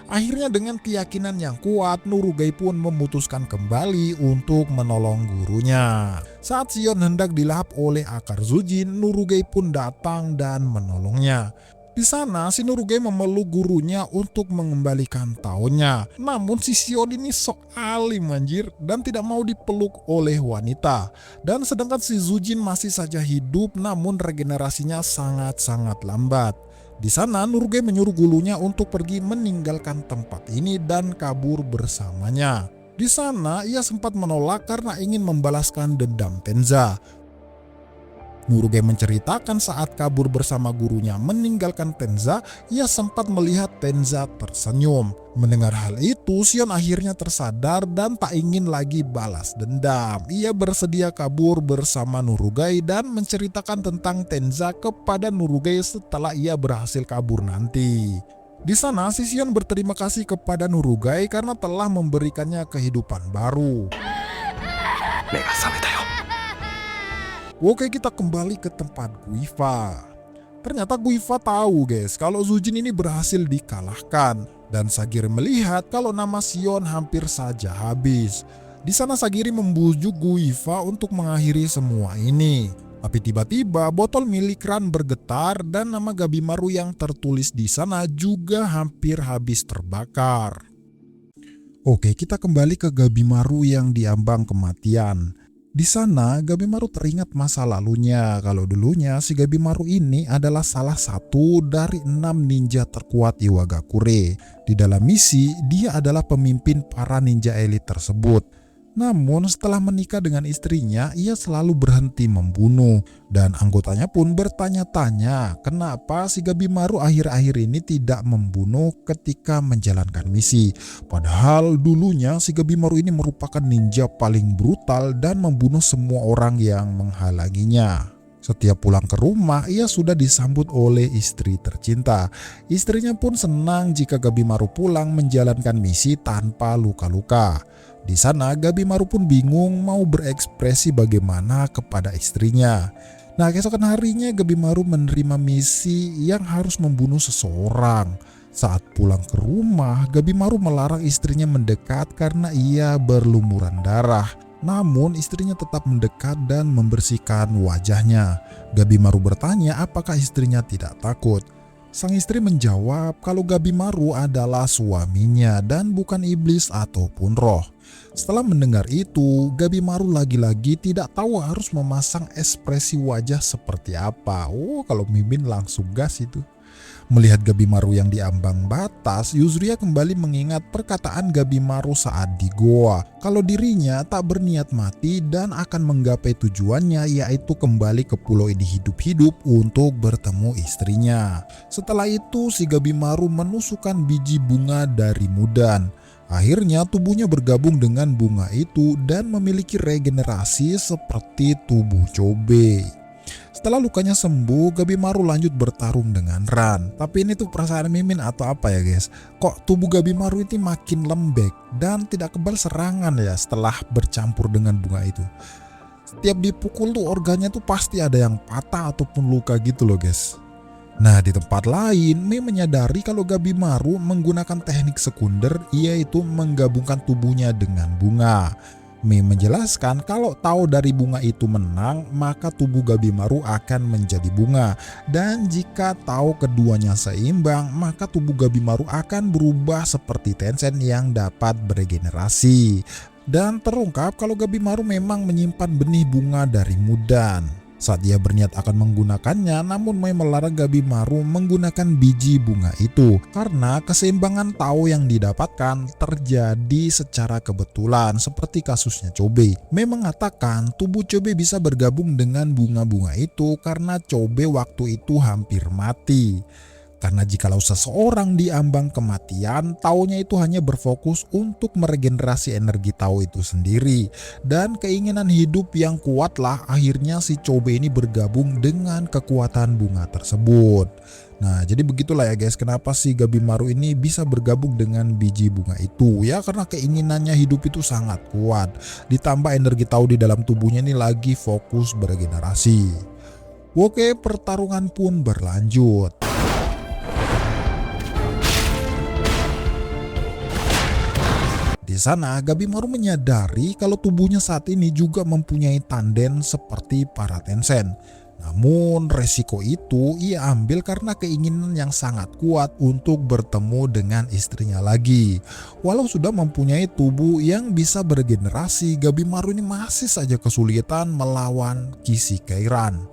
Akhirnya dengan keyakinan yang kuat, Nurugai pun memutuskan kembali untuk menolong gurunya. Saat Shion hendak dilahap oleh akar Zujin, Nurugai pun datang dan menolongnya. Di sana si Nurugai memeluk gurunya untuk mengembalikan taonya. Namun si Shion ini sok alim anjir dan tidak mau dipeluk oleh wanita. Dan sedangkan si Zujin masih saja hidup namun regenerasinya sangat-sangat lambat. Di sana Nurugai menyuruh gurunya untuk pergi meninggalkan tempat ini dan kabur bersamanya. Di sana ia sempat menolak karena ingin membalaskan dendam Tenza. Nurugai menceritakan saat kabur bersama gurunya meninggalkan Tenza, ia sempat melihat Tenza tersenyum. Mendengar hal itu, Shion akhirnya tersadar dan tak ingin lagi balas dendam. Ia bersedia kabur bersama Nurugai dan menceritakan tentang Tenza kepada Nurugai setelah ia berhasil kabur nanti. Di sana, si Shion berterima kasih kepada Nurugai karena telah memberikannya kehidupan baru. Oke, kita kembali ke tempat Guifa. Ternyata Guifa tahu guys kalau Zujin ini berhasil dikalahkan. Dan Sagiri melihat kalau nama Shion hampir saja habis. Di sana Sagiri membujuk Guifa untuk mengakhiri semua ini. Tapi tiba-tiba botol milik Ran bergetar dan nama Gabimaru yang tertulis di sana juga hampir habis terbakar. Oke, kita kembali ke Gabimaru yang diambang kematian. Di sana Gabimaru teringat masa lalunya kalau dulunya si Gabimaru ini adalah salah satu dari 6 ninja terkuat Iwagakure. Di dalam misi dia adalah pemimpin para ninja elit tersebut. Namun setelah menikah dengan istrinya ia selalu berhenti membunuh. Dan anggotanya pun bertanya-tanya kenapa si Gabimaru akhir-akhir ini tidak membunuh ketika menjalankan misi. Padahal dulunya si Gabimaru ini merupakan ninja paling brutal dan membunuh semua orang yang menghalanginya. Setiap pulang ke rumah ia sudah disambut oleh istri tercinta. Istrinya pun senang jika Gabimaru pulang menjalankan misi tanpa luka-luka. Di sana Gabimaru pun bingung mau berekspresi bagaimana kepada istrinya. Nah, keesokan harinya Gabimaru menerima misi yang harus membunuh seseorang. Saat pulang ke rumah, Gabimaru melarang istrinya mendekat karena ia berlumuran darah. Namun istrinya tetap mendekat dan membersihkan wajahnya. Gabimaru bertanya apakah istrinya tidak takut. Sang istri menjawab kalau Gabimaru adalah suaminya dan bukan iblis ataupun roh. Setelah mendengar itu, Gabimaru lagi-lagi tidak tahu harus memasang ekspresi wajah seperti apa. Kalau Mimin langsung gas itu. Melihat Gabimaru yang diambang batas, Yuzuriha kembali mengingat perkataan Gabimaru saat di goa. Kalau dirinya tak berniat mati dan akan menggapai tujuannya, yaitu kembali ke pulau ini hidup-hidup untuk bertemu istrinya. Setelah itu si Gabimaru menusukkan biji bunga dari Mudan. Akhirnya tubuhnya bergabung dengan bunga itu dan memiliki regenerasi seperti tubuh Chobe. Setelah lukanya sembuh, Gabimaru lanjut bertarung dengan Ran. Tapi ini tuh perasaan Mimin atau apa ya guys? Kok tubuh Gabimaru ini makin lembek dan tidak kebal serangan ya setelah bercampur dengan bunga itu. Setiap dipukul tuh organnya tuh pasti ada yang patah ataupun luka gitu loh guys. Nah, di tempat lain, Mei menyadari kalau Gabimaru menggunakan teknik sekunder, yaitu menggabungkan tubuhnya dengan bunga. Mei menjelaskan kalau Tao dari bunga itu menang, maka tubuh Gabimaru akan menjadi bunga. Dan jika Tao keduanya seimbang, maka tubuh Gabimaru akan berubah seperti Tensen yang dapat beregenerasi. Dan terungkap kalau Gabimaru memang menyimpan benih bunga dari Mudan. Saat dia berniat akan menggunakannya, namun Mei melarang Gabimaru menggunakan biji bunga itu karena keseimbangan Tao yang didapatkan terjadi secara kebetulan seperti kasusnya Chobe. Mei mengatakan tubuh Chobe bisa bergabung dengan bunga-bunga itu karena Chobe waktu itu hampir mati. Karena jikalau seseorang diambang kematian, Taonya itu hanya berfokus untuk meregenerasi energi Tao itu sendiri. Dan keinginan hidup yang kuatlah akhirnya si Chobe ini bergabung dengan kekuatan bunga tersebut. Nah, jadi begitulah ya guys, kenapa si Gabimaru ini bisa bergabung dengan biji bunga itu. Ya karena keinginannya hidup itu sangat kuat. Ditambah energi Tao di dalam tubuhnya ini lagi fokus beregenerasi. Oke, pertarungan pun berlanjut. Di sana, Gabimaru menyadari kalau tubuhnya saat ini juga mempunyai tanden seperti para Tenshin. Namun, resiko itu ia ambil karena keinginan yang sangat kuat untuk bertemu dengan istrinya lagi. Walau sudah mempunyai tubuh yang bisa beregenerasi, Gabimaru ini masih saja kesulitan melawan Kishikai Ran.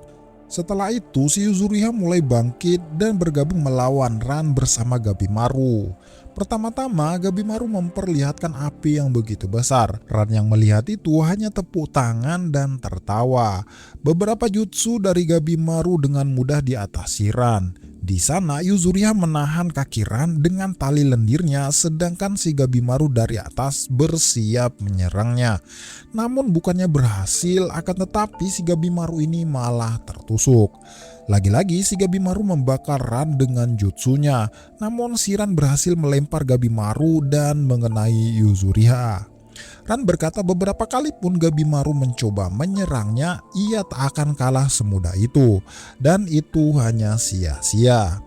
Setelah itu, si Yuzuriha mulai bangkit dan bergabung melawan Ran bersama Gabimaru. Pertama-tama, Gabimaru memperlihatkan api yang begitu besar. Ran yang melihat itu hanya tepuk tangan dan tertawa. Beberapa jutsu dari Gabimaru dengan mudah diatasi Ran. Di sana, Yuzuriha menahan kaki Ran dengan tali lendirnya, sedangkan si Gabimaru dari atas bersiap menyerangnya. Namun bukannya berhasil, akan tetapi si Gabimaru ini malah tertusuk. Lagi-lagi si Gabimaru membakar Ran dengan jutsunya, namun si Ran berhasil melempar Gabimaru dan mengenai Yuzuriha. Ran berkata beberapa kali pun Gabimaru mencoba menyerangnya, ia tak akan kalah semudah itu, dan itu hanya sia-sia.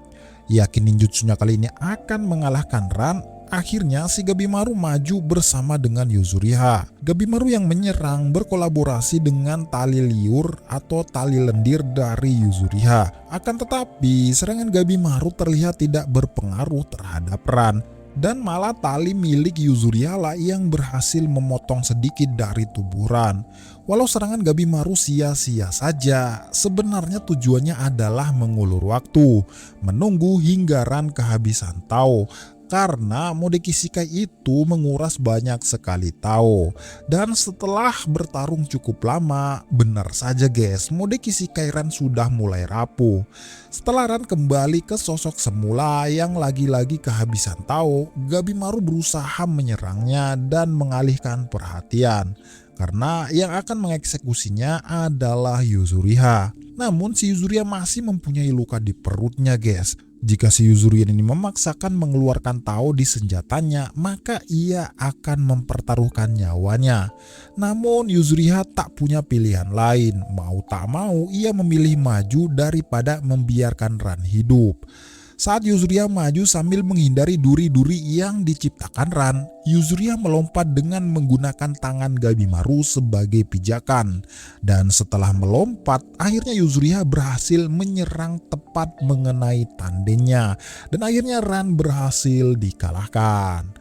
Yakinin jutsunya kali ini akan mengalahkan Ran. Akhirnya si Gabimaru maju bersama dengan Yuzuriha. Gabimaru yang menyerang berkolaborasi dengan tali liur atau tali lendir dari Yuzuriha. Akan tetapi serangan Gabimaru terlihat tidak berpengaruh terhadap Ran. Dan malah tali milik Yuzuriha lah yang berhasil memotong sedikit dari tubuh Ran. Walau serangan Gabimaru sia-sia saja, sebenarnya tujuannya adalah mengulur waktu, menunggu hingga Ran kehabisan Tao. Karena mode Kishikai itu menguras banyak sekali Tao. Dan setelah bertarung cukup lama, benar saja guys, mode Kishikai Ran sudah mulai rapuh. Setelah Ran kembali ke sosok semula yang lagi-lagi kehabisan Tao, Gabimaru berusaha menyerangnya dan mengalihkan perhatian. Karena yang akan mengeksekusinya adalah Yuzuriha. Namun si Yuzuriha masih mempunyai luka di perutnya guys. Jika si Yuzuriha ini memaksakan mengeluarkan Tao di senjatanya, maka ia akan mempertaruhkan nyawanya. Namun Yuzuriha tak punya pilihan lain. Mau tak mau ia memilih maju daripada membiarkan Ran hidup. Saat Yuzuriha maju sambil menghindari duri-duri yang diciptakan Ran, Yuzuriha melompat dengan menggunakan tangan Gabimaru sebagai pijakan. Dan setelah melompat, akhirnya Yuzuriha berhasil menyerang tepat mengenai tandennya. Dan akhirnya Ran berhasil dikalahkan.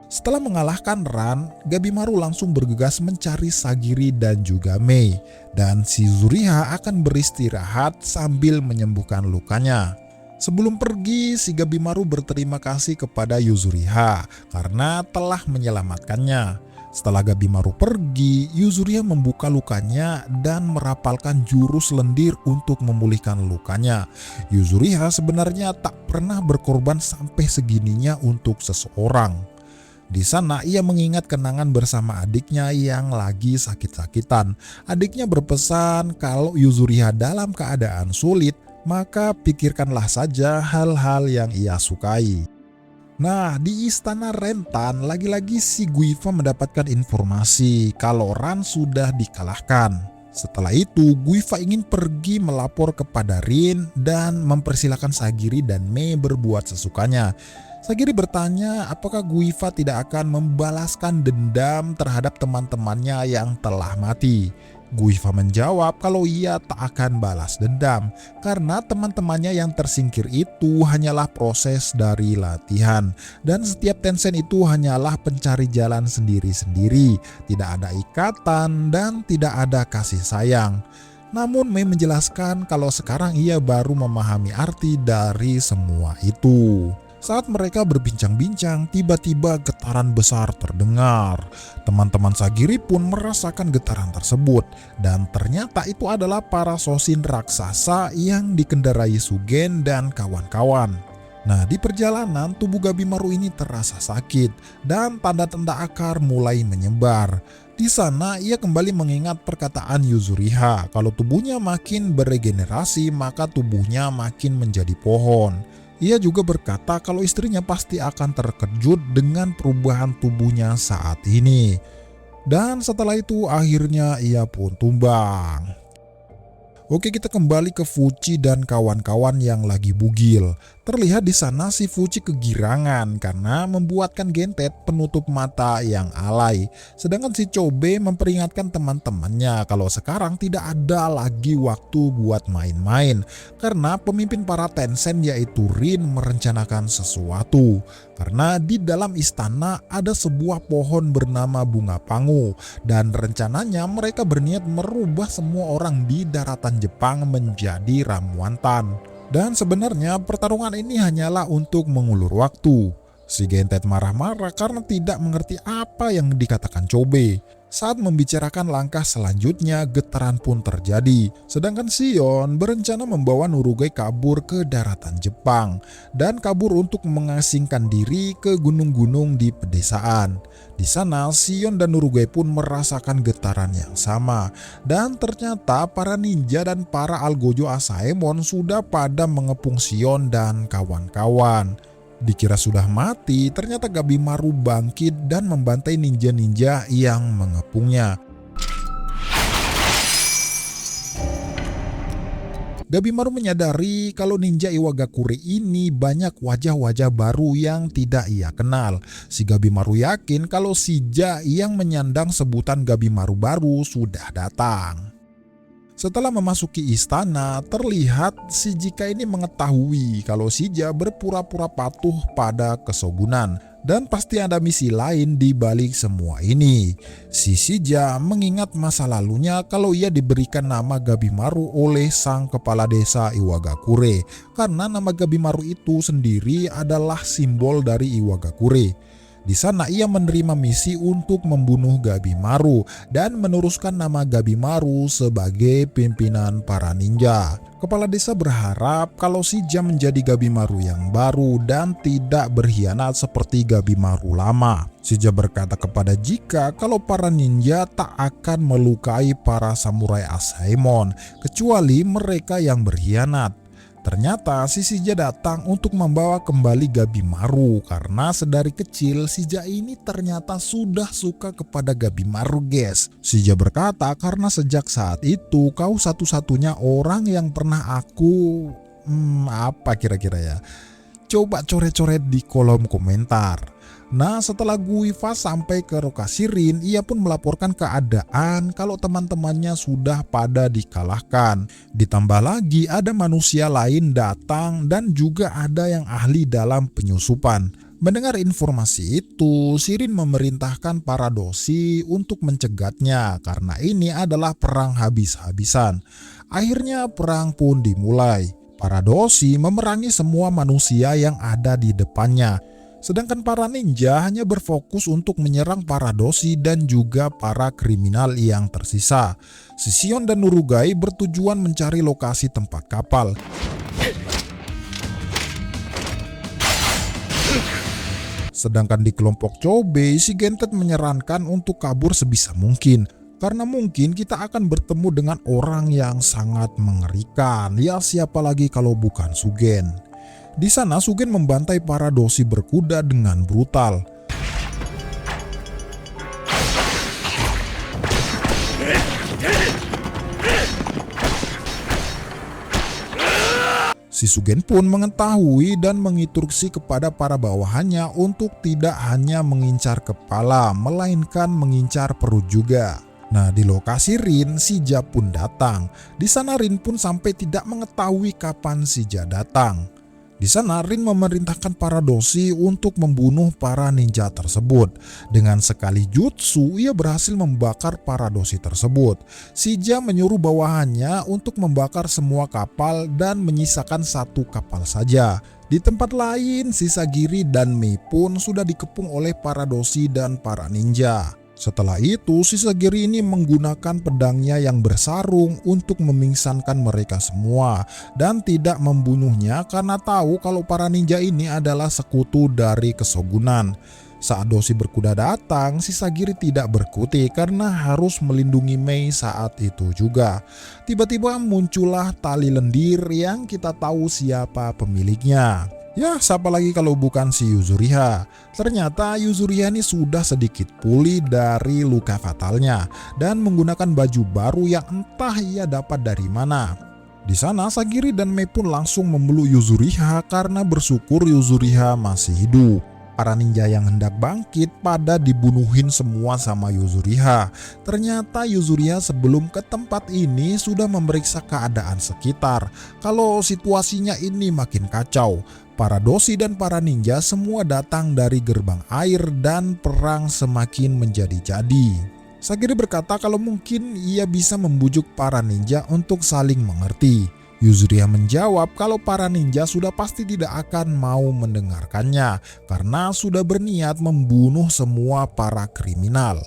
Setelah mengalahkan Ran, Gabimaru langsung bergegas mencari Sagiri dan juga Mei. Dan si Yuzuriha akan beristirahat sambil menyembuhkan lukanya. Sebelum pergi, si Gabimaru berterima kasih kepada Yuzuriha karena telah menyelamatkannya. Setelah Gabimaru pergi, Yuzuriha membuka lukanya dan merapalkan jurus lendir untuk memulihkan lukanya. Yuzuriha sebenarnya tak pernah berkorban sampai segininya untuk seseorang. Di sana ia mengingat kenangan bersama adiknya yang lagi sakit-sakitan. Adiknya berpesan kalau Yuzuriha dalam keadaan sulit, maka pikirkanlah saja hal-hal yang ia sukai. Nah, di istana Rentan lagi-lagi si Guifa mendapatkan informasi kalau Ran sudah dikalahkan. Setelah itu, Guifa ingin pergi melapor kepada Rin dan mempersilahkan Sagiri dan Mei berbuat sesukanya. Sagiri bertanya apakah Guifa tidak akan membalaskan dendam terhadap teman-temannya yang telah mati. Guifa menjawab kalau ia tak akan balas dendam karena teman-temannya yang tersingkir itu hanyalah proses dari latihan dan setiap Tenshin itu hanyalah pencari jalan sendiri-sendiri, tidak ada ikatan dan tidak ada kasih sayang. Namun Mei menjelaskan kalau sekarang ia baru memahami arti dari semua itu. Saat mereka berbincang-bincang, tiba-tiba getaran besar terdengar. Teman-teman Sagiri pun merasakan getaran tersebut, dan ternyata itu adalah para Sosin raksasa yang dikendarai Sugen dan kawan-kawan. Nah, di perjalanan tubuh Gabimaru ini terasa sakit dan tanda-tanda akar mulai menyebar. Di sana ia kembali mengingat perkataan Yuzuriha kalau tubuhnya makin beregenerasi maka tubuhnya makin menjadi pohon. Ia juga berkata kalau istrinya pasti akan terkejut dengan perubahan tubuhnya saat ini. Dan setelah itu akhirnya ia pun tumbang. Oke, kita kembali ke Fuchi dan kawan-kawan yang lagi bugil. Terlihat di sana si Fuchi kegirangan karena membuatkan gentet penutup mata yang alay. Sedangkan si Chobe memperingatkan teman-temannya kalau sekarang tidak ada lagi waktu buat main-main. Karena pemimpin para Tencent yaitu Rin merencanakan sesuatu. Karena di dalam istana ada sebuah pohon bernama bunga pangu. Dan rencananya mereka berniat merubah semua orang di daratan Jepang menjadi ramuan tan. Dan sebenarnya pertarungan ini hanyalah untuk mengulur waktu. Si Gentet marah-marah karena tidak mengerti apa yang dikatakan Chobe. Saat membicarakan langkah selanjutnya, getaran pun terjadi. Sedangkan Sion berencana membawa Nurugai kabur ke daratan Jepang dan kabur untuk mengasingkan diri ke gunung-gunung di pedesaan. Di sana, Sion dan Nurugai pun merasakan getaran yang sama. Dan ternyata para ninja dan para Algojo Asaemon sudah pada mengepung Sion dan kawan-kawan. Dikira sudah mati, ternyata Gabimaru bangkit dan membantai ninja-ninja yang mengepungnya. Gabimaru menyadari kalau ninja Iwagakure ini banyak wajah-wajah baru yang tidak ia kenal. Si Gabimaru yakin kalau Shija yang menyandang sebutan Gabimaru baru sudah datang. Setelah memasuki istana, terlihat si Jika ini mengetahui kalau Shija berpura-pura patuh pada kesogunan. Dan pasti ada misi lain di balik semua ini. Si Shija mengingat masa lalunya kalau ia diberikan nama Gabimaru oleh sang kepala desa Iwagakure. Karena nama Gabimaru itu sendiri adalah simbol dari Iwagakure. Di sana ia menerima misi untuk membunuh Gabimaru dan meneruskan nama Gabimaru sebagai pimpinan para ninja. Kepala desa berharap kalau Shija menjadi Gabimaru yang baru dan tidak berkhianat seperti Gabimaru lama. Shija berkata kepada Jika kalau para ninja tak akan melukai para samurai Asaemon kecuali mereka yang berkhianat. Ternyata si Shija datang untuk membawa kembali Gabimaru karena sedari kecil Shija ini ternyata sudah suka kepada Gabimaru, guys. Shija berkata karena sejak saat itu kau satu-satunya orang yang pernah aku apa kira-kira ya? Coba coret-coret di kolom komentar. Nah, setelah Guifa sampai ke lokasi Rin, ia pun melaporkan keadaan kalau teman-temannya sudah pada dikalahkan. Ditambah lagi ada manusia lain datang dan juga ada yang ahli dalam penyusupan. Mendengar informasi itu, Shirin memerintahkan para dosi untuk mencegatnya karena ini adalah perang habis-habisan. Akhirnya perang pun dimulai. Para dosi memerangi semua manusia yang ada di depannya. Sedangkan para ninja hanya berfokus untuk menyerang para dosi dan juga para kriminal yang tersisa. Sion dan Nurugai bertujuan mencari lokasi tempat kapal. Sedangkan di kelompok Chobe, si Gentet menyarankan untuk kabur sebisa mungkin. Karena mungkin kita akan bertemu dengan orang yang sangat mengerikan. Ya siapa lagi kalau bukan Sugen. Di sana Sugen membantai para dosi berkuda dengan brutal. Si Sugen pun mengetahui dan menginstruksi kepada para bawahannya untuk tidak hanya mengincar kepala, melainkan mengincar perut juga. Nah, di lokasi Rin, Shija pun datang. Di sana Rin pun sampai tidak mengetahui kapan Shija datang. Di sana Rin memerintahkan para dosi untuk membunuh para ninja tersebut. Dengan sekali jutsu, ia berhasil membakar para dosi tersebut. Shija menyuruh bawahannya untuk membakar semua kapal dan menyisakan satu kapal saja. Di tempat lain, si Sagiri dan Mei pun sudah dikepung oleh para doshi dan para ninja. Setelah itu, si Sagiri ini menggunakan pedangnya yang bersarung untuk memingsankan mereka semua dan tidak membunuhnya karena tahu kalau para ninja ini adalah sekutu dari kesogunan. Saat doshi berkuda datang, si Sagiri tidak berkutik karena harus melindungi Mei saat itu juga. Tiba-tiba muncullah tali lendir yang kita tahu siapa pemiliknya. Ya, siapa lagi kalau bukan si Yuzuriha. Ternyata Yuzuriha ini sudah sedikit pulih dari luka fatalnya dan menggunakan baju baru yang entah ia dapat dari mana. Di sana Sagiri dan Mei pun langsung memeluk Yuzuriha karena bersyukur Yuzuriha masih hidup. Para ninja yang hendak bangkit pada dibunuhin semua sama Yuzuriha. Ternyata Yuzuriha sebelum ke tempat ini sudah memeriksa keadaan sekitar. Kalau situasinya ini makin kacau. Para doshi dan para ninja semua datang dari gerbang air dan perang semakin menjadi-jadi. Sagiri berkata kalau mungkin ia bisa membujuk para ninja untuk saling mengerti. Yuzuriha menjawab kalau para ninja sudah pasti tidak akan mau mendengarkannya karena sudah berniat membunuh semua para kriminal.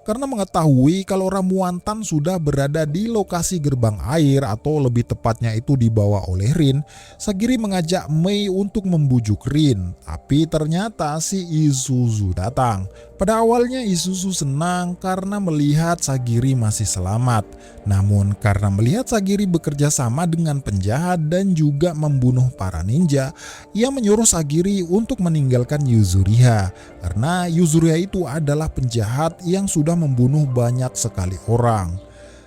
Karena mengetahui kalau Ramuan Tan sudah berada di lokasi gerbang air atau lebih tepatnya itu dibawa oleh Rin, Sagiri mengajak Mei untuk membujuk Rin, tapi ternyata si Isuzu datang. Pada awalnya Isuzu senang karena melihat Sagiri masih selamat. Namun karena melihat Sagiri bekerja sama dengan penjahat dan juga membunuh para ninja, ia menyuruh Sagiri untuk meninggalkan Yuzuriha. Karena Yuzuriha itu adalah penjahat yang sudah membunuh banyak sekali orang.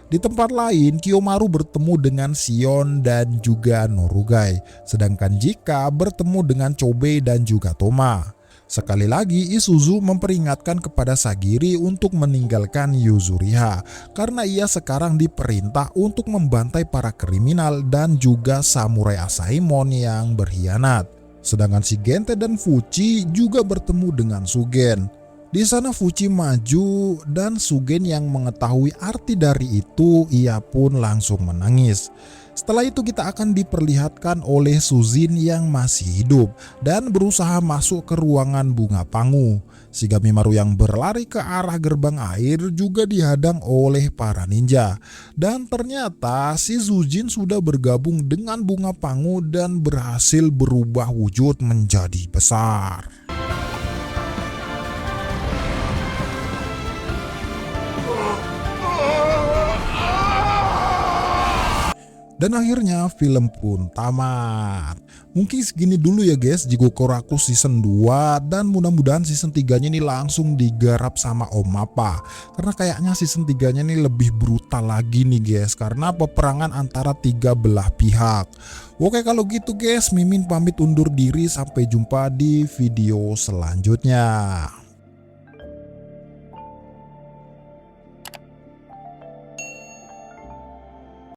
Di tempat lain, Kiyomaru bertemu dengan Shion dan juga Norugai. Sedangkan Jika bertemu dengan Chobei dan juga Toma. Sekali lagi Isuzu memperingatkan kepada Sagiri untuk meninggalkan Yuzuriha karena ia sekarang diperintah untuk membantai para kriminal dan juga samurai Asaemon yang berkhianat. Sedangkan si Gente dan Fuchi juga bertemu dengan Sugen. Di sana Fuchi maju dan Sugen yang mengetahui arti dari itu ia pun langsung menangis. Setelah itu kita akan diperlihatkan oleh Suzin yang masih hidup dan berusaha masuk ke ruangan bunga pangu. Shigamimaru yang berlari ke arah gerbang air juga dihadang oleh para ninja. Dan ternyata si Suzin sudah bergabung dengan bunga pangu dan berhasil berubah wujud menjadi besar. Dan akhirnya film pun tamat. Mungkin segini dulu ya guys Jigoku Raku season 2 dan mudah-mudahan season 3-nya ini langsung digarap sama Om Mappa. Karena kayaknya season 3-nya ini lebih brutal lagi nih guys karena peperangan antara 3 belah pihak. Oke kalau gitu guys, Mimin pamit undur diri, sampai jumpa di video selanjutnya.